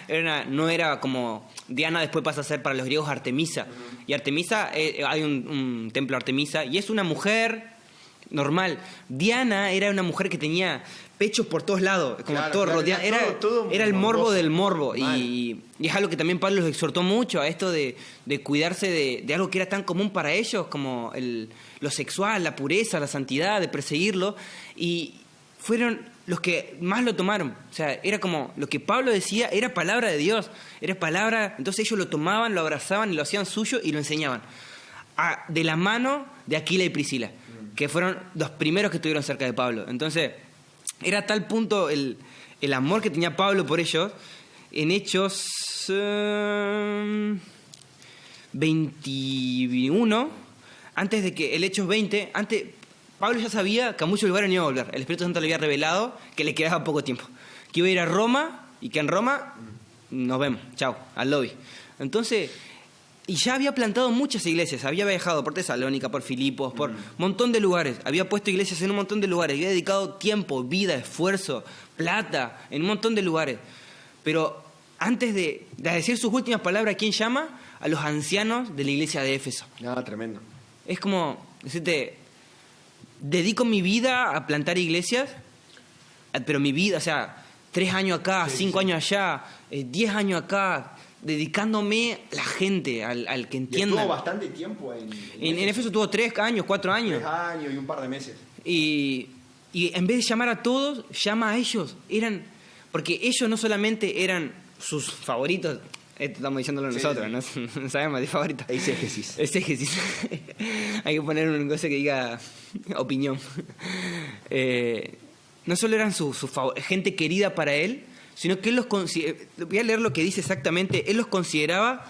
no era como... Diana después pasa a ser para los griegos Artemisa. Y Artemisa, hay un templo Artemisa, y es una mujer normal. Diana era una mujer que tenía pechos por todos lados, como todo rodeado. Era el morbo del morbo. Y es algo que también Pablo los exhortó mucho, a esto de cuidarse de algo que era tan común para ellos, como lo sexual, la pureza, la santidad, de perseguirlo. Y fueron los que más lo tomaron. O sea, era como lo que Pablo decía, era palabra de Dios, era palabra. Entonces ellos lo tomaban, lo abrazaban y lo hacían suyo y lo enseñaban. De la mano de Aquila y Priscila, que fueron los primeros que estuvieron cerca de Pablo. Entonces, era tal punto el amor que tenía Pablo por ellos. En Hechos 21, antes de que el Hechos 20, Pablo ya sabía que a muchos lugares no iba a volver. El Espíritu Santo le había revelado que le quedaba poco tiempo, que iba a ir a Roma y que en Roma nos vemos, chao, al lobby. Entonces, y ya había plantado muchas iglesias, había viajado por Tesalónica, por Filipos, por un montón de lugares, había puesto iglesias en un montón de lugares, había dedicado tiempo, vida, esfuerzo, plata, en un montón de lugares. Pero antes de decir sus últimas palabras, ¿quién llama? A los ancianos de la iglesia de Éfeso. Tremendo. Es como decirte, dedico mi vida a plantar iglesias, pero mi vida, o sea, 3 años acá, 5 años allá, 10 años acá, dedicándome a la gente, al que entienda. Estuvo bastante tiempo en Éfeso tuvo 3 años, 4 años. 3 años y un par de meses. Y en vez de llamar a todos, llama a ellos. Porque ellos no solamente eran sus favoritos, esto estamos diciéndolo nosotros, sí. No sabemos de favoritos. Exégesis. Hay que poner una cosa que diga opinión. No solo eran su gente querida para él, sino que él voy a leer lo que dice exactamente, él los consideraba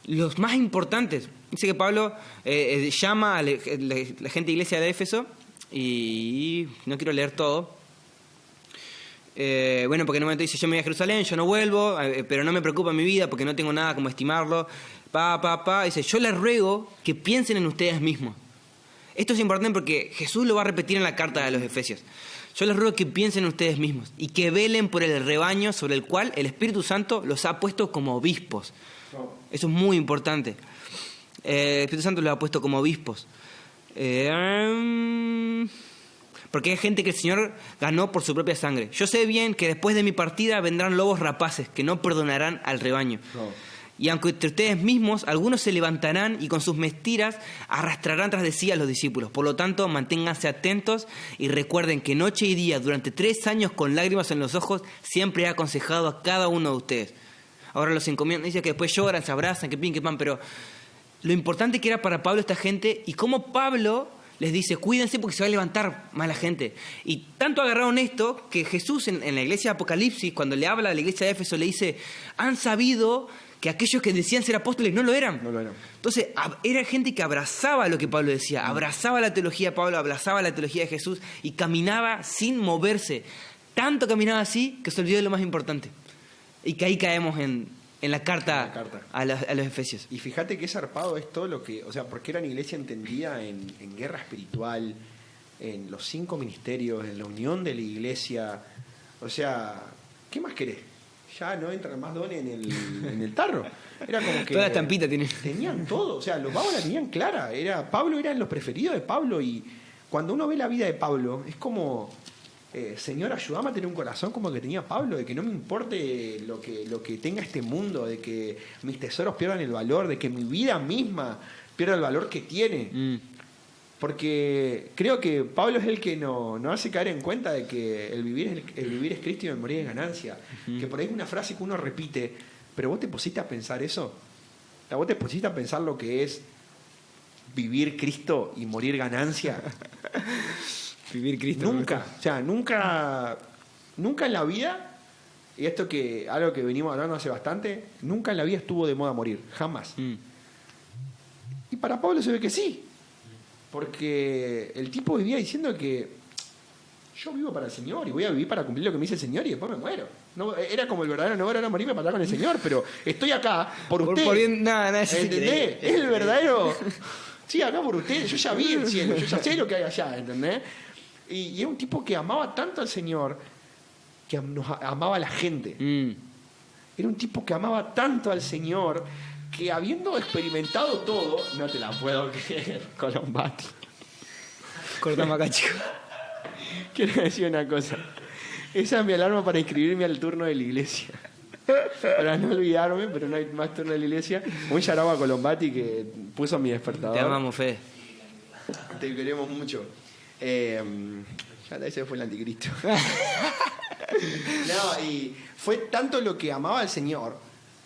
los más importantes. Dice que Pablo llama a la gente de iglesia de Éfeso, y no quiero leer todo. Bueno, porque en un momento dice, yo me voy a Jerusalén, yo no vuelvo, pero no me preocupa mi vida porque no tengo nada como estimarlo. Dice, yo les ruego que piensen en ustedes mismos. Esto es importante porque Jesús lo va a repetir en la carta de los Efesios. Yo les ruego que piensen en ustedes mismos y que velen por el rebaño sobre el cual el Espíritu Santo los ha puesto como obispos. Eso es muy importante. El Espíritu Santo los ha puesto como obispos. Porque hay gente que el Señor ganó por su propia sangre. Yo sé bien que después de mi partida vendrán lobos rapaces que no perdonarán al rebaño. Y aunque entre ustedes mismos algunos se levantarán y con sus mentiras arrastrarán tras de sí a los discípulos. Por lo tanto, manténganse atentos y recuerden que noche y día, durante 3 años con lágrimas en los ojos, siempre he aconsejado a cada uno de ustedes. Ahora los encomiendan, dice que después lloran, se abrazan, que pin, que pan, pero lo importante que era para Pablo esta gente y cómo Pablo les dice, cuídense porque se va a levantar más la gente. Y tanto agarraron esto que Jesús en la iglesia de Apocalipsis, cuando le habla a la iglesia de Éfeso, le dice, han sabido que aquellos que decían ser apóstoles no lo eran. Entonces, era gente que abrazaba lo que Pablo decía, abrazaba la teología de Pablo, abrazaba la teología de Jesús y caminaba sin moverse. Tanto caminaba así que se olvidó de lo más importante. Y que ahí caemos en la carta a los Efesios. Y fíjate qué zarpado es todo lo que... O sea, porque era una iglesia entendida en guerra espiritual, en los 5 ministerios, en la unión de la iglesia. O sea, ¿qué más querés? Ya no entran más dones en el tarro. Era como que... Toda la estampita tiene. Tenían todo. O sea, los vagos la tenían clara. Pablo eran los preferidos de Pablo. Y cuando uno ve la vida de Pablo, es como... Señor, ayúdame a tener un corazón como el que tenía Pablo, de que no me importe lo que tenga este mundo, de que mis tesoros pierdan el valor, de que mi vida misma pierda el valor que tiene. Porque creo que Pablo es el que nos hace caer en cuenta de que el vivir es Cristo y el morir es ganancia. Que por ahí es una frase que uno repite, pero vos te pusiste a pensar eso. Vos te pusiste a pensar lo que es vivir Cristo y morir ganancia. Vivir Cristo. Nunca en la vida, y esto que algo que venimos hablando hace bastante, nunca en la vida estuvo de moda morir, jamás. Y para Pablo se ve que sí, porque el tipo vivía diciendo que yo vivo para el Señor y voy a vivir para cumplir lo que me dice el Señor y después me muero. No, era como el verdadero no era morirme para estar con el Señor, pero estoy acá por usted. ¿Entendés? Es el verdadero. Sí, acá por usted, yo ya vi el cielo, yo ya sé lo que hay allá, ¿entendés? Y es un tipo que amaba tanto al Señor que amaba a la gente. Era un tipo que amaba tanto al Señor que habiendo experimentado todo, no te la puedo creer, Colombati. Cortame acá, chico. Quiero decir una cosa. Esa es mi alarma para inscribirme al turno de la iglesia. Para no olvidarme, pero no hay más turno de la iglesia. Un charaba a Colombati que puso mi despertador. Te amamos, Fede. Te queremos mucho. Ya ese fue el anticristo. No, y fue tanto lo que amaba al Señor,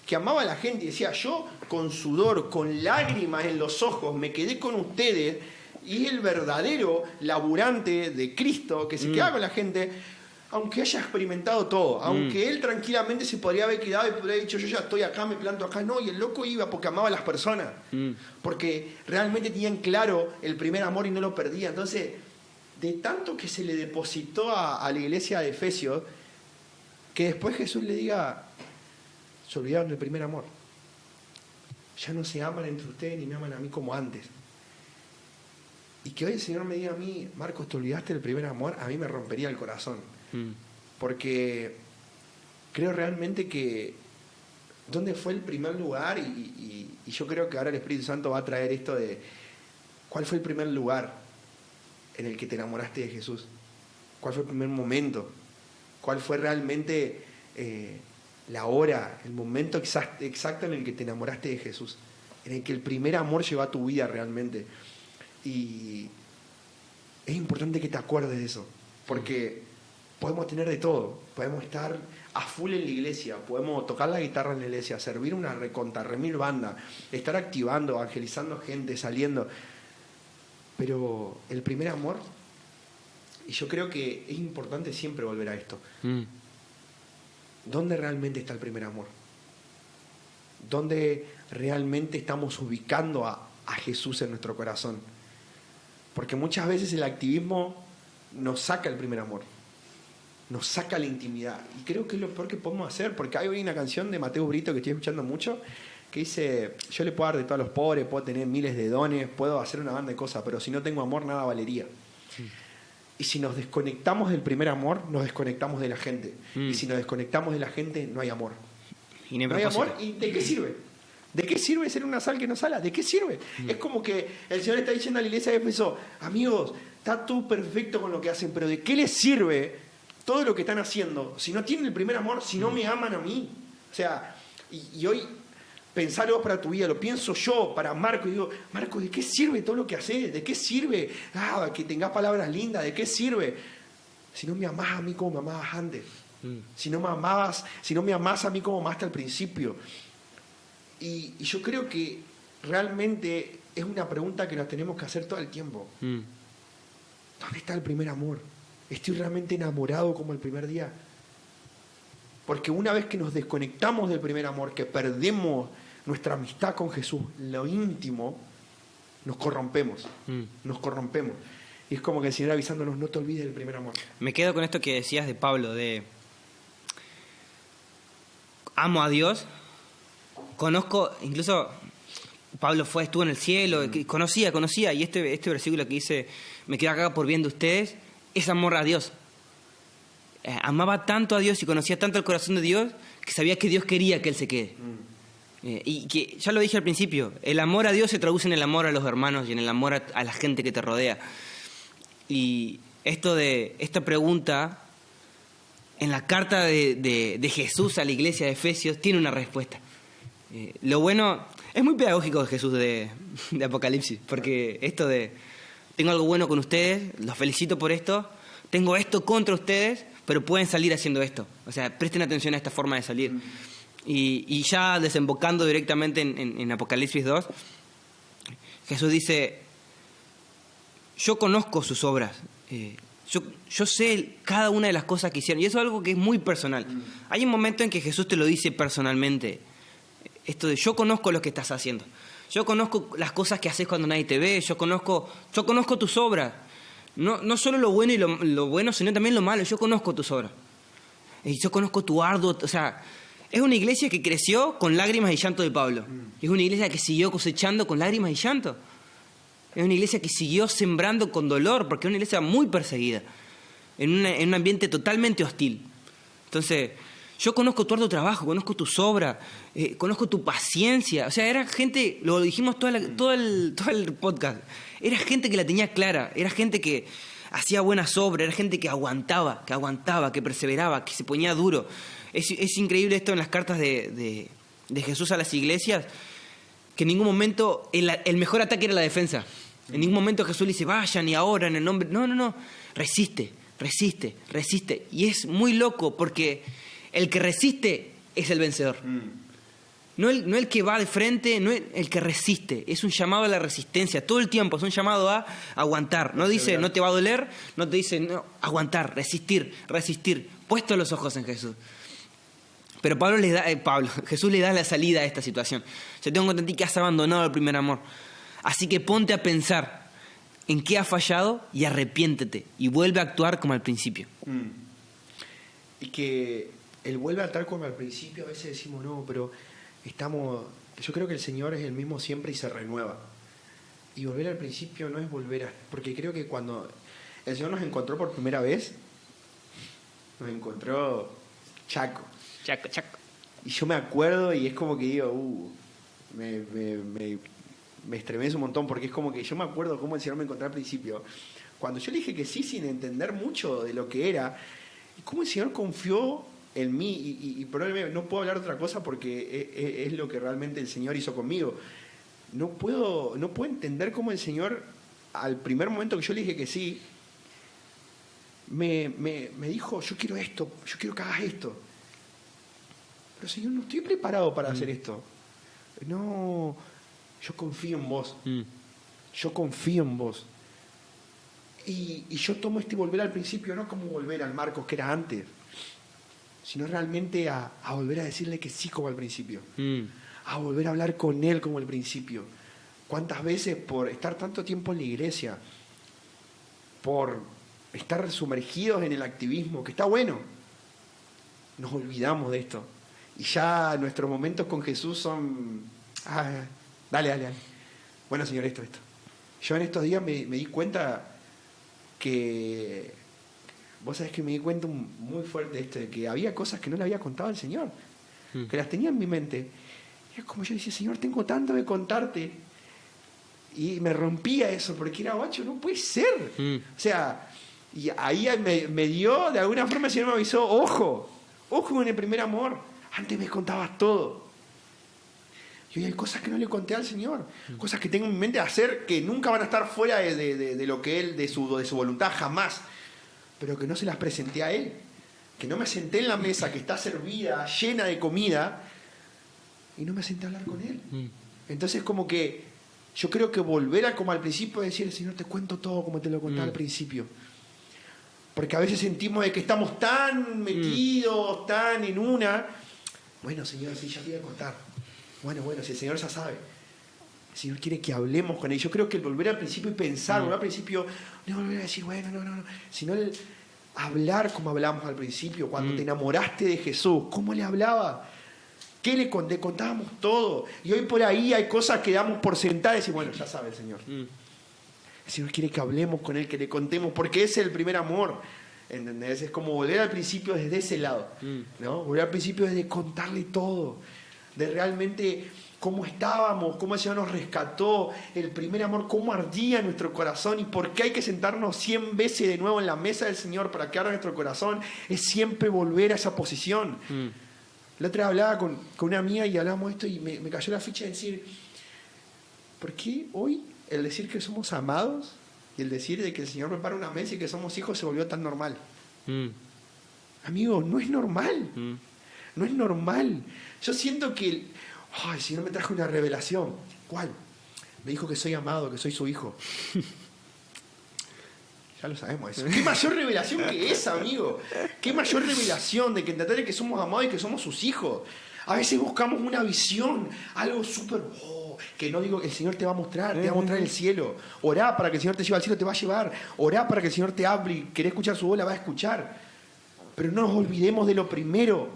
que amaba a la gente y decía, yo con sudor, con lágrimas en los ojos, me quedé con ustedes, y el verdadero laburante de Cristo que se queda con la gente, aunque haya experimentado todo, aunque él tranquilamente se podría haber quedado y podría haber dicho, yo ya estoy acá, me planto acá, no, y el loco iba porque amaba a las personas, porque realmente tenían claro el primer amor y no lo perdía. Entonces, de tanto que se le depositó a la iglesia de Efesios, que después Jesús le diga, se olvidaron del primer amor, ya no se aman entre ustedes ni me aman a mí como antes. Y que hoy el Señor me diga a mí, Marcos, te olvidaste del primer amor, a mí me rompería el corazón. Porque creo realmente que ¿dónde fue el primer lugar? Y yo creo que ahora el Espíritu Santo va a traer esto de ¿cuál fue el primer lugar en el que te enamoraste de Jesús? ¿Cuál fue el primer momento? ¿Cuál fue realmente la hora, el momento exacto en el que te enamoraste de Jesús, en el que el primer amor llegó a tu vida realmente. Y es importante que te acuerdes de eso, porque podemos tener de todo, podemos estar a full en la iglesia, podemos tocar la guitarra en la iglesia, servir una remil banda, estar activando, evangelizando gente, saliendo, pero el primer amor, y yo creo que es importante siempre volver a esto. ¿Dónde realmente está el primer amor? ¿Dónde realmente estamos ubicando a Jesús en nuestro corazón? Porque muchas veces el activismo nos saca el primer amor, nos saca la intimidad, y creo que es lo peor que podemos hacer, porque hay hoy una canción de Mateo Brito que estoy escuchando mucho, que dice: yo le puedo dar de todo a los pobres, puedo tener miles de dones, puedo hacer una banda de cosas, pero si no tengo amor, nada valería. Y si nos desconectamos del primer amor, nos desconectamos de la gente. Y si nos desconectamos de la gente, no hay amor. No hay amor, ¿y de qué sirve? ¿De qué sirve ser una sal que no sala? ¿De qué sirve? Es como que el Señor está diciendo a la iglesia de Éfeso: amigos, está todo perfecto con lo que hacen, pero ¿de qué les sirve todo lo que están haciendo si no tienen el primer amor, si no me aman a mí? O sea, y hoy pensalo para tu vida, lo pienso yo para Marco, y digo: Marco, ¿de qué sirve todo lo que haces? ¿De qué sirve que tengas palabras lindas? ¿De qué sirve si no me amás a mí como me amabas antes? Si no me amás a mí como amaste al principio. Y yo creo que realmente es una pregunta que nos tenemos que hacer todo el tiempo. ¿Dónde está el primer amor? ¿Estoy realmente enamorado como el primer día? Porque una vez que nos desconectamos del primer amor, que perdemos nuestra amistad con Jesús, lo íntimo, nos corrompemos. Nos corrompemos. Y es como que el Señor avisándonos: no te olvides del primer amor. Me quedo con esto que decías de Pablo, de amo a Dios, conozco, incluso Pablo estuvo en el cielo, conocía, y este versículo que dice: me quedo acá por bien de ustedes, es amor a Dios. Amaba tanto a Dios y conocía tanto el corazón de Dios que sabía que Dios quería que él se quede. Y que, ya lo dije al principio, el amor a Dios se traduce en el amor a los hermanos y en el amor a la gente que te rodea. Y esta pregunta, en la carta de Jesús a la iglesia de Efesios, tiene una respuesta. Lo bueno, es muy pedagógico de Jesús de Apocalipsis, porque esto de: tengo algo bueno con ustedes, los felicito por esto, tengo esto contra ustedes, pero pueden salir haciendo esto. O sea, presten atención a esta forma de salir. Y ya desembocando directamente en Apocalipsis 2, Jesús dice: yo conozco sus obras, yo sé cada una de las cosas que hicieron, y eso es algo que es muy personal. Hay un momento en que Jesús te lo dice personalmente, esto de: yo conozco lo que estás haciendo, yo conozco las cosas que haces cuando nadie te ve, yo conozco tus obras. No solo lo bueno y lo bueno, sino también lo malo. Yo conozco tus obras. Y yo conozco tu arduo. O sea, es una iglesia que creció con lágrimas y llanto de Pablo. Es una iglesia que siguió cosechando con lágrimas y llanto. Es una iglesia que siguió sembrando con dolor, porque es una iglesia muy perseguida, en un ambiente totalmente hostil. Entonces, yo conozco tu arduo trabajo, conozco tus obras, conozco tu paciencia. O sea, era gente, lo dijimos todo el podcast, era gente que la tenía clara, era gente que hacía buenas obras, era gente que aguantaba, que perseveraba, que se ponía duro. Es increíble esto en las cartas de Jesús a las iglesias, que en ningún momento el mejor ataque era la defensa. En ningún momento Jesús le dice: vayan y ahora en el nombre. No, resiste. Y es muy loco, porque el que resiste es el vencedor. No el que va de frente, no el que resiste. Es un llamado a la resistencia todo el tiempo, es un llamado a aguantar. No dice: no te va a doler, no te dice: no, aguantar, resistir, puesto los ojos en Jesús. Pero Jesús le da la salida a esta situación. Yo tengo entendido que has abandonado el primer amor. Así que ponte a pensar en qué has fallado y arrepiéntete y vuelve a actuar como al principio. Y que el vuelve a actuar como al principio, a veces decimos: no, pero yo creo que el Señor es el mismo siempre y se renueva. Y volver al principio no es porque creo que cuando el Señor nos encontró por primera vez, nos encontró chaco. Y yo me acuerdo, y es como que digo: me estremece un montón, porque es como que yo me acuerdo cómo el Señor me encontró al principio, cuando yo le dije que sí sin entender mucho de lo que era, y cómo el Señor confió en mí, y probablemente no puedo hablar de otra cosa porque es lo que realmente el Señor hizo conmigo. No puedo entender cómo el Señor, al primer momento que yo le dije que sí, me dijo, yo quiero esto, yo quiero que hagas esto. Pero Señor, no estoy preparado para hacer esto. No, yo confío en vos. Yo confío en vos. Y yo tomo este volver al principio, no como volver al Marcos que era antes, sino realmente a volver a decirle que sí como al principio. A volver a hablar con Él como al principio. ¿Cuántas veces por estar tanto tiempo en la iglesia, por estar sumergidos en el activismo, que está bueno, nos olvidamos de esto? Y ya nuestros momentos con Jesús son... dale. Bueno, Señor, esto. Yo en estos días me di cuenta que... Vos sabés que me di cuenta muy fuerte de que había cosas que no le había contado al Señor, que las tenía en mi mente. Y es como yo decía, Señor, tengo tanto de contarte. Y me rompía eso, porque era, guacho, no puede ser. O sea, y ahí me dio, de alguna forma el Señor me avisó, ojo con el primer amor. Antes me contabas todo. Y hoy hay cosas que no le conté al Señor. Cosas que tengo en mi mente de hacer que nunca van a estar fuera de lo que Él, de su voluntad, jamás. Pero que no se las presenté a Él. Que no me senté en la mesa que está servida, llena de comida, y no me senté a hablar con Él. Entonces como que yo creo que volver a como al principio, decir, Señor, te cuento todo como te lo contaba al principio. Porque a veces sentimos de que estamos tan metidos, tan en una... Bueno, Señor, sí, ya te voy a contar. Bueno, si el Señor ya sabe. El Señor quiere que hablemos con Él. Yo creo que el volver al principio y pensar, volver al principio, no volver a decir, bueno, no. Sino el hablar como hablamos al principio, cuando te enamoraste de Jesús. ¿Cómo le hablaba? ¿Qué le contábamos todo? Y hoy por ahí hay cosas que damos por sentadas y bueno, ya sabe el Señor. El Señor quiere que hablemos con Él, que le contemos, porque ese es el primer amor. ¿Entendés? Es como volver al principio desde ese lado, ¿no? Volver al principio desde contarle todo, de realmente cómo estábamos, cómo el Señor nos rescató, el primer amor, cómo ardía nuestro corazón y por qué hay que sentarnos 100 veces de nuevo en la mesa del Señor para que arda nuestro corazón, es siempre volver a esa posición. La otra vez hablaba con una amiga y hablábamos esto y me cayó la ficha de decir, ¿por qué hoy el decir que somos amados y el decir de que el Señor prepara una mesa y que somos hijos se volvió tan normal? Amigo, no es normal. No es normal. Yo siento que el Señor me trajo una revelación. ¿Cuál? Me dijo que soy amado, que soy su hijo. Ya lo sabemos eso. ¿Qué mayor revelación que esa, amigo? ¿Qué mayor revelación de que entender que somos amados y que somos sus hijos? A veces buscamos una visión, algo súper... que no digo que el Señor te va a mostrar, te va a mostrar el cielo. Orá para que el Señor te lleve al cielo, te va a llevar. Orá para que el Señor te hable y querés escuchar su voz, la va a escuchar. Pero no nos olvidemos de lo primero.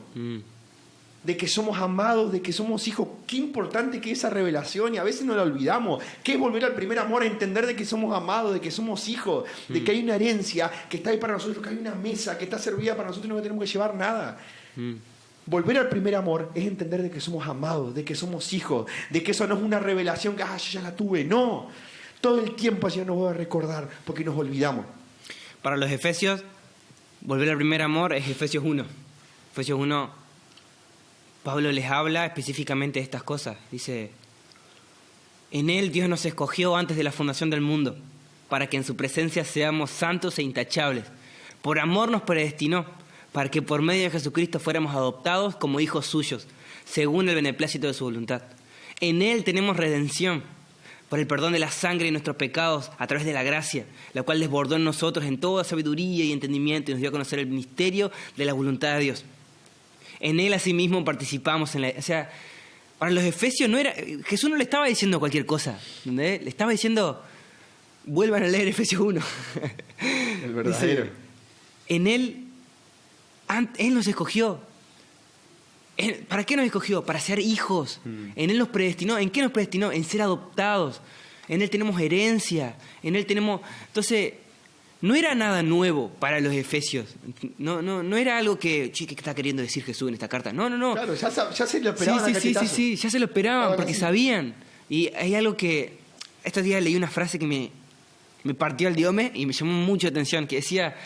De que somos amados, de que somos hijos. Qué importante que es esa revelación y a veces no la olvidamos. ¿Qué es volver al primer amor? A entender de que somos amados, de que somos hijos, de que hay una herencia que está ahí para nosotros, que hay una mesa que está servida para nosotros y no tenemos que llevar nada. Volver al primer amor es entender de que somos amados, de que somos hijos, de que eso no es una revelación que yo ya la tuve. No, todo el tiempo allá nos va a recordar porque nos olvidamos. Para los Efesios, volver al primer amor es Efesios 1. Efesios 1, Pablo les habla específicamente de estas cosas. Dice, en Él Dios nos escogió antes de la fundación del mundo, para que en su presencia seamos santos e intachables. Por amor nos predestinó, para que por medio de Jesucristo fuéramos adoptados como hijos suyos, según el beneplácito de su voluntad. En Él tenemos redención, por el perdón de la sangre de nuestros pecados, a través de la gracia, la cual desbordó en nosotros en toda sabiduría y entendimiento y nos dio a conocer el misterio de la voluntad de Dios. En Él asimismo participamos en la... O sea, para los Efesios no era... Jesús no le estaba diciendo cualquier cosa, ¿entendés? Le estaba diciendo, vuelvan a leer Efesios 1. El verdadero. Dice, en Él nos escogió. ¿Para qué nos escogió? Para ser hijos. En Él nos predestinó. ¿En qué nos predestinó? En ser adoptados. En Él tenemos herencia. En Él tenemos... Entonces, no era nada nuevo para los Efesios. No era algo que... ¿Qué está queriendo decir Jesús en esta carta? No. Claro, ya se lo esperaban. Sí, ya se lo esperaban porque sabían. Y hay algo que... Estos días leí una frase que me partió el diome y me llamó mucho la atención, que decía,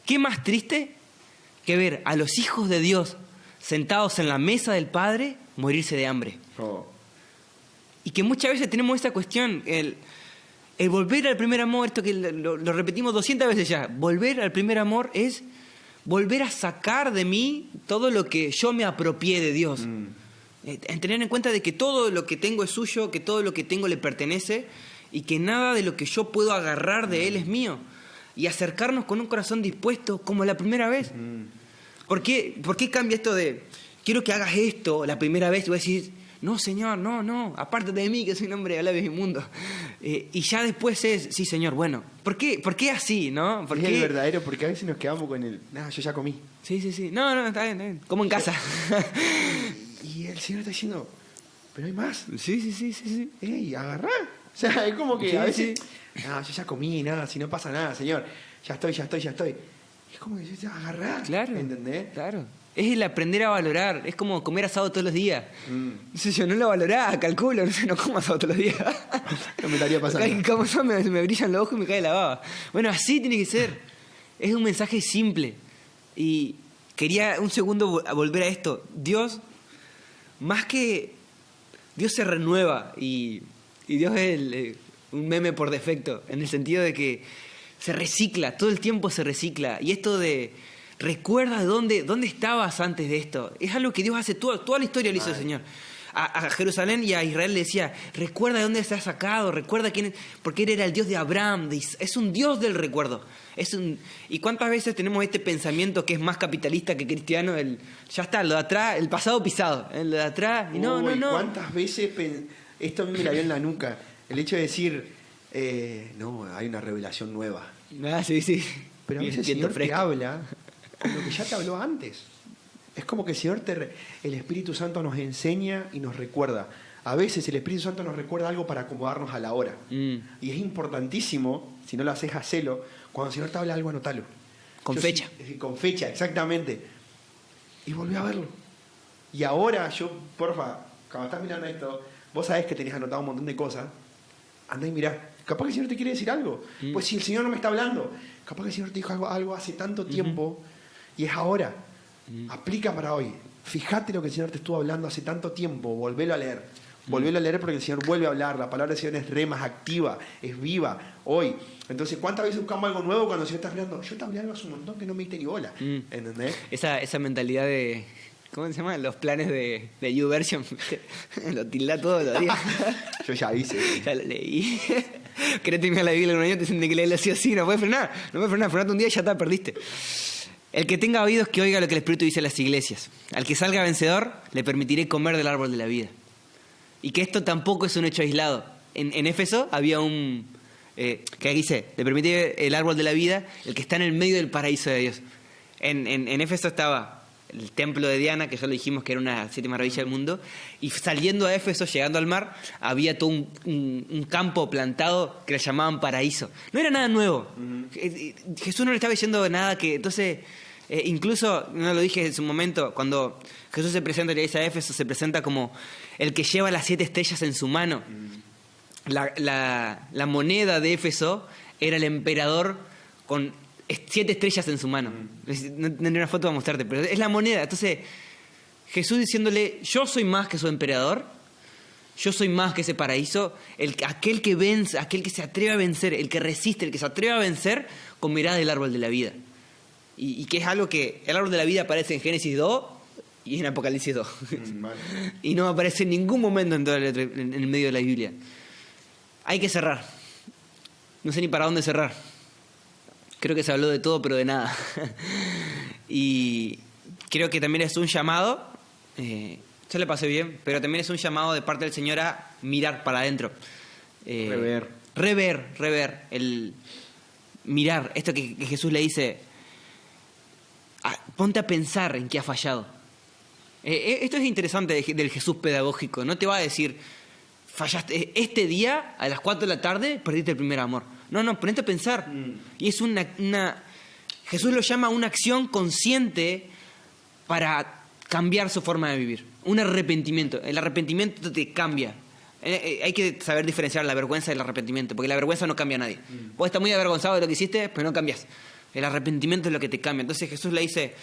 ¿qué más triste que ver a los hijos de Dios sentados en la mesa del Padre morirse de hambre. Y que muchas veces tenemos esta cuestión, el volver al primer amor, esto que lo repetimos 200 veces ya, volver al primer amor es volver a sacar de mí todo lo que yo me apropié de Dios. En tener en cuenta de que todo lo que tengo es suyo, que todo lo que tengo le pertenece y que nada de lo que yo puedo agarrar de Él es mío. Y acercarnos con un corazón dispuesto como la primera vez. ¿Por qué cambia esto de quiero que hagas esto la primera vez? Y voy a decir, no, Señor, no, apártate de mí, que soy un hombre de labios inmundos. Y ya después es, sí, Señor, bueno, ¿por qué así, no? ¿Por qué? Es el verdadero, porque a veces nos quedamos con el, yo ya comí. Sí, no, está bien, como en casa. Y el Señor está diciendo, pero hay más. Sí. Ey, agarrá. O sea, es como que a veces, yo ya comí, nada, si no pasa nada, Señor, ya estoy. Es como que yo agarrá, claro, ¿entendés? Claro. Es el aprender a valorar. Es como comer asado todos los días. Yo no lo valorás, calculo. No como asado todos los días. No me estaría pasando. Como eso me brillan los ojos y me cae la baba. Bueno, así tiene que ser. Es un mensaje simple. Y quería un segundo volver a esto. Dios, más que... Dios se renueva. Y Dios es un meme por defecto. En el sentido de que se recicla. Todo el tiempo se recicla. Y esto de... Recuerda dónde estabas antes de esto. Es algo que Dios hace toda la historia, lo hizo el Señor. A Jerusalén y a Israel le decía, recuerda de dónde te has sacado, recuerda quién es, porque Él era el Dios de Abraham, es un Dios del recuerdo. ¿Y cuántas veces tenemos este pensamiento que es más capitalista que cristiano? Ya está, lo de atrás, el pasado pisado, lo de atrás, y no. ¿Cuántas veces esto a mí me la vio en la nuca? El hecho de decir, hay una revelación nueva. Sí. Pero a veces el Señor te habla con lo que ya te habló antes. Es como que el Señor, el Espíritu Santo nos enseña y nos recuerda. A veces el Espíritu Santo nos recuerda algo para acomodarnos a la hora. Y es importantísimo, si no lo haces, hacelo. Cuando el Señor te habla algo, anótalo. Con fecha. Con fecha, exactamente. Y volví a verlo. Y ahora porfa, cuando estás mirando esto, vos sabés que tenés anotado un montón de cosas. Andá y mirá. Capaz que el Señor te quiere decir algo. Pues si el Señor no me está hablando, capaz que el Señor te dijo algo hace tanto tiempo y es ahora. Aplica para hoy. Fíjate lo que el Señor te estuvo hablando hace tanto tiempo. Volvelo a leer. Volvelo a leer porque el Señor vuelve a hablar. La palabra del Señor es más activa, es viva, hoy. Entonces, ¿cuántas veces buscamos algo nuevo cuando el Señor está hablando? Yo te hablé algo hace un montón que no me diste ni bola. ¿Entendés? Esa mentalidad de... ¿Cómo se llama? Los planes de YouVersion. Lo tilda todos los días. Yo ya hice. Ya lo leí. Querés terminar la Biblia en un año, te dicen que leerlo así o así. No puedes frenar. Frenate un día y ya está, perdiste. El que tenga oídos que oiga lo que el Espíritu dice a las iglesias. Al que salga vencedor, le permitiré comer del árbol de la vida. Y que esto tampoco es un hecho aislado. En Éfeso había un... que aquí dice, le permite el árbol de la vida, el que está en el medio del paraíso de Dios. En Éfeso estaba el templo de Diana, que ya lo dijimos que era una de las 7 maravillas del mundo, y saliendo a Éfeso, llegando al mar, había todo un campo plantado que le llamaban paraíso. No era nada nuevo. Jesús no le estaba diciendo nada que... Entonces, incluso, no lo dije en su momento, cuando Jesús se presenta en la iglesia de Éfeso, se presenta como el que lleva las 7 estrellas en su mano. La moneda de Éfeso era el emperador con 7 estrellas en su mano. No tendré una foto para mostrarte, pero es la moneda. Entonces, Jesús diciéndole, yo soy más que su emperador, yo soy más que ese paraíso. Aquel que vence, aquel que se atreve a vencer, el que resiste, el que se atreve a vencer, comerá del árbol de la vida. Y que es algo que el árbol de la vida aparece en Génesis 2 y en Apocalipsis 2. Vale. Y no aparece en ningún momento en el medio de la Biblia. Hay que cerrar. No sé ni para dónde cerrar. Creo que se habló de todo, pero de nada. Y creo que también es un llamado, yo le pasé bien, pero también es un llamado de parte del Señor a mirar para adentro. Rever, el mirar. Esto que Jesús le dice, ponte a pensar en qué ha fallado. Esto es interesante del Jesús pedagógico. No te va a decir, fallaste este día a las 4 de la tarde, perdiste el primer amor. No, ponete a pensar. Y es Jesús lo llama una acción consciente para cambiar su forma de vivir. Un arrepentimiento. El arrepentimiento te cambia. Hay que saber diferenciar la vergüenza del arrepentimiento, porque la vergüenza no cambia a nadie. Vos estás muy avergonzado de lo que hiciste, pero no cambias. El arrepentimiento es lo que te cambia. Entonces Jesús le dice,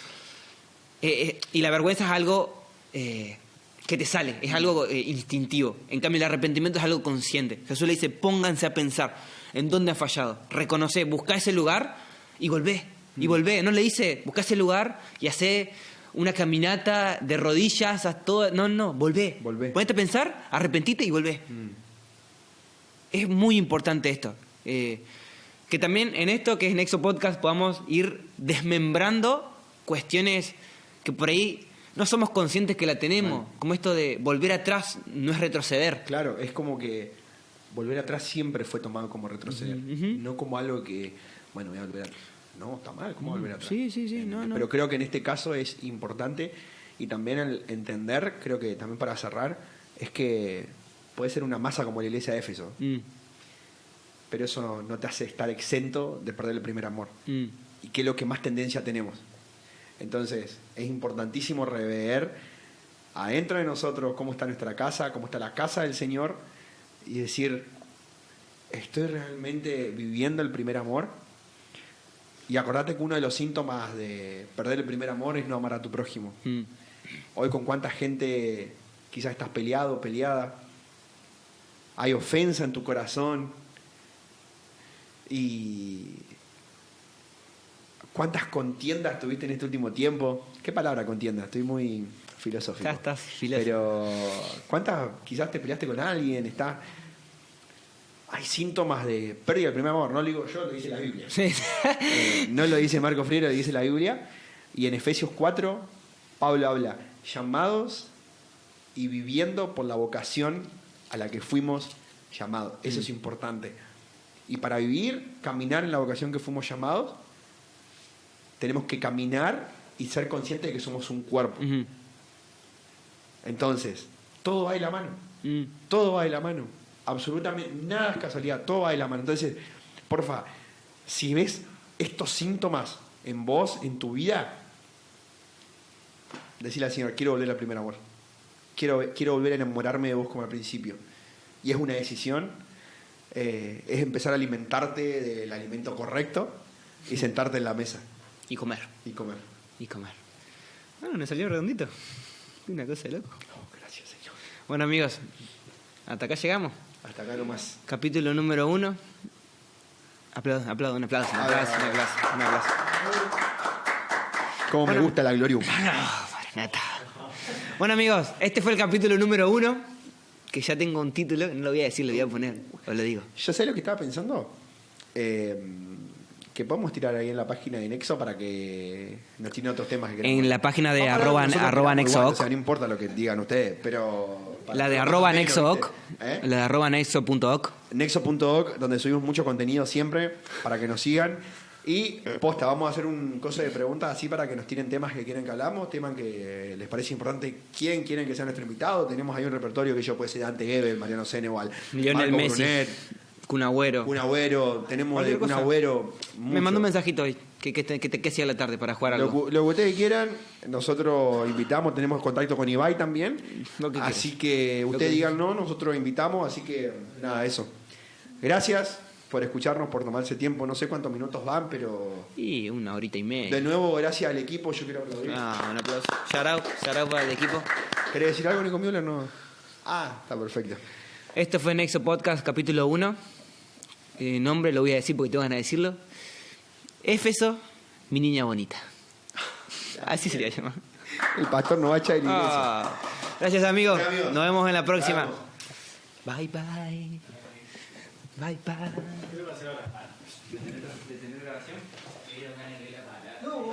Y la vergüenza es algo que te sale, es algo instintivo. En cambio, el arrepentimiento es algo consciente. Jesús le dice, pónganse a pensar en dónde ha fallado. Reconocé, buscá ese lugar y volvé. Y volvé. No le dice, buscá ese lugar y hacé una caminata de rodillas, haz todo. No, volvé. Ponete a pensar, arrepentite y volvé. Es muy importante esto. Que también en esto que es Nexo Podcast podamos ir desmembrando cuestiones que por ahí no somos conscientes que la tenemos. Bueno. Como esto de volver atrás no es retroceder. Claro, es como que volver atrás siempre fue tomado como retroceder. No como algo que, bueno, voy a volver atrás. No, está mal, ¿cómo volver atrás? Sí, no. Pero creo que en este caso es importante y también el entender, creo que también para cerrar, es que puede ser una masa como la iglesia de Éfeso. Pero eso no te hace estar exento de perder el primer amor. Y que es lo que más tendencia tenemos. Entonces, es importantísimo rever adentro de nosotros cómo está nuestra casa, cómo está la casa del Señor, y decir, ¿estoy realmente viviendo el primer amor? Y acordate que uno de los síntomas de perder el primer amor es no amar a tu prójimo. Hoy con cuánta gente quizás estás peleado, peleada, hay ofensa en tu corazón, y ¿cuántas contiendas tuviste en este último tiempo? ¿Qué palabra contienda? Estoy muy filosófico. Ya estás filosófico. Pero ¿cuántas quizás te peleaste con alguien? Hay síntomas de pérdida del primer amor. No lo digo yo, lo dice la Biblia. Sí. No lo dice Marco Freire, lo dice la Biblia. Y en Efesios 4, Pablo habla, llamados y viviendo por la vocación a la que fuimos llamados. Eso es importante. Y para vivir, caminar en la vocación que fuimos llamados, tenemos que caminar y ser conscientes de que somos un cuerpo. Entonces, todo va de la mano. Todo va de la mano. Absolutamente nada es casualidad, todo va de la mano. Entonces, porfa, si ves estos síntomas en vos, en tu vida, decile al Señor, quiero volver al primer amor. Quiero volver a enamorarme de vos como al principio. Y es una decisión. Es empezar a alimentarte del alimento correcto y sentarte en la mesa. Y comer. Bueno, nos salió redondito. Una cosa de loco. Gracias, Señor. Bueno, amigos, hasta acá llegamos. Hasta acá nomás. Capítulo número 1. Aplaudo, un aplauso. Cómo me gusta la gloria humana. Bueno, amigos, este fue el capítulo número 1. Que ya tengo un título, no lo voy a decir, lo voy a poner, o lo digo. Yo sé lo que estaba pensando. Que podemos tirar ahí en la página de Nexo para que nos tiene otros temas que queremos. En la página de arroba NexoOc. O sea, no importa lo que digan ustedes, pero... La de arroba NexoOc. La de arroba Nexo.oc. Nexo.oc, donde subimos mucho contenido siempre, para que nos sigan. Y posta, vamos a hacer un coso de preguntas así para que nos tiren temas que quieren que hablamos, temas que les parece importante, quién quieren que sea nuestro invitado. Tenemos ahí un repertorio que yo puede ser Dante Gebel, Mariano Senegal, Lionel Messi, Kun Agüero. Tenemos de Kun Agüero. Me mandó un mensajito hoy que sea la tarde para jugar algo. Lo que ustedes quieran, nosotros invitamos, tenemos contacto con Ibai también. Así que ustedes digan no, nosotros invitamos, así que nada, eso. Gracias por escucharnos, por tomarse tiempo. No sé cuántos minutos van, pero... Y 1 horita y media. De nuevo, gracias al equipo. Yo quiero aplaudir. Un aplauso. Shout out para el equipo. ¿Querés decir algo, Nico Müller? No. Está perfecto. Esto fue Nexo Podcast, capítulo 1. Nombre lo voy a decir porque tengo ganas de decirlo. Éfeso, mi niña bonita. Así sería llamado. El pastor no va a echar de la iglesia. Gracias, amigos. Nos vemos en la próxima. Bye, bye. Bye, bye. ¿Qué va a hacer ahora? ¿Detener grabación?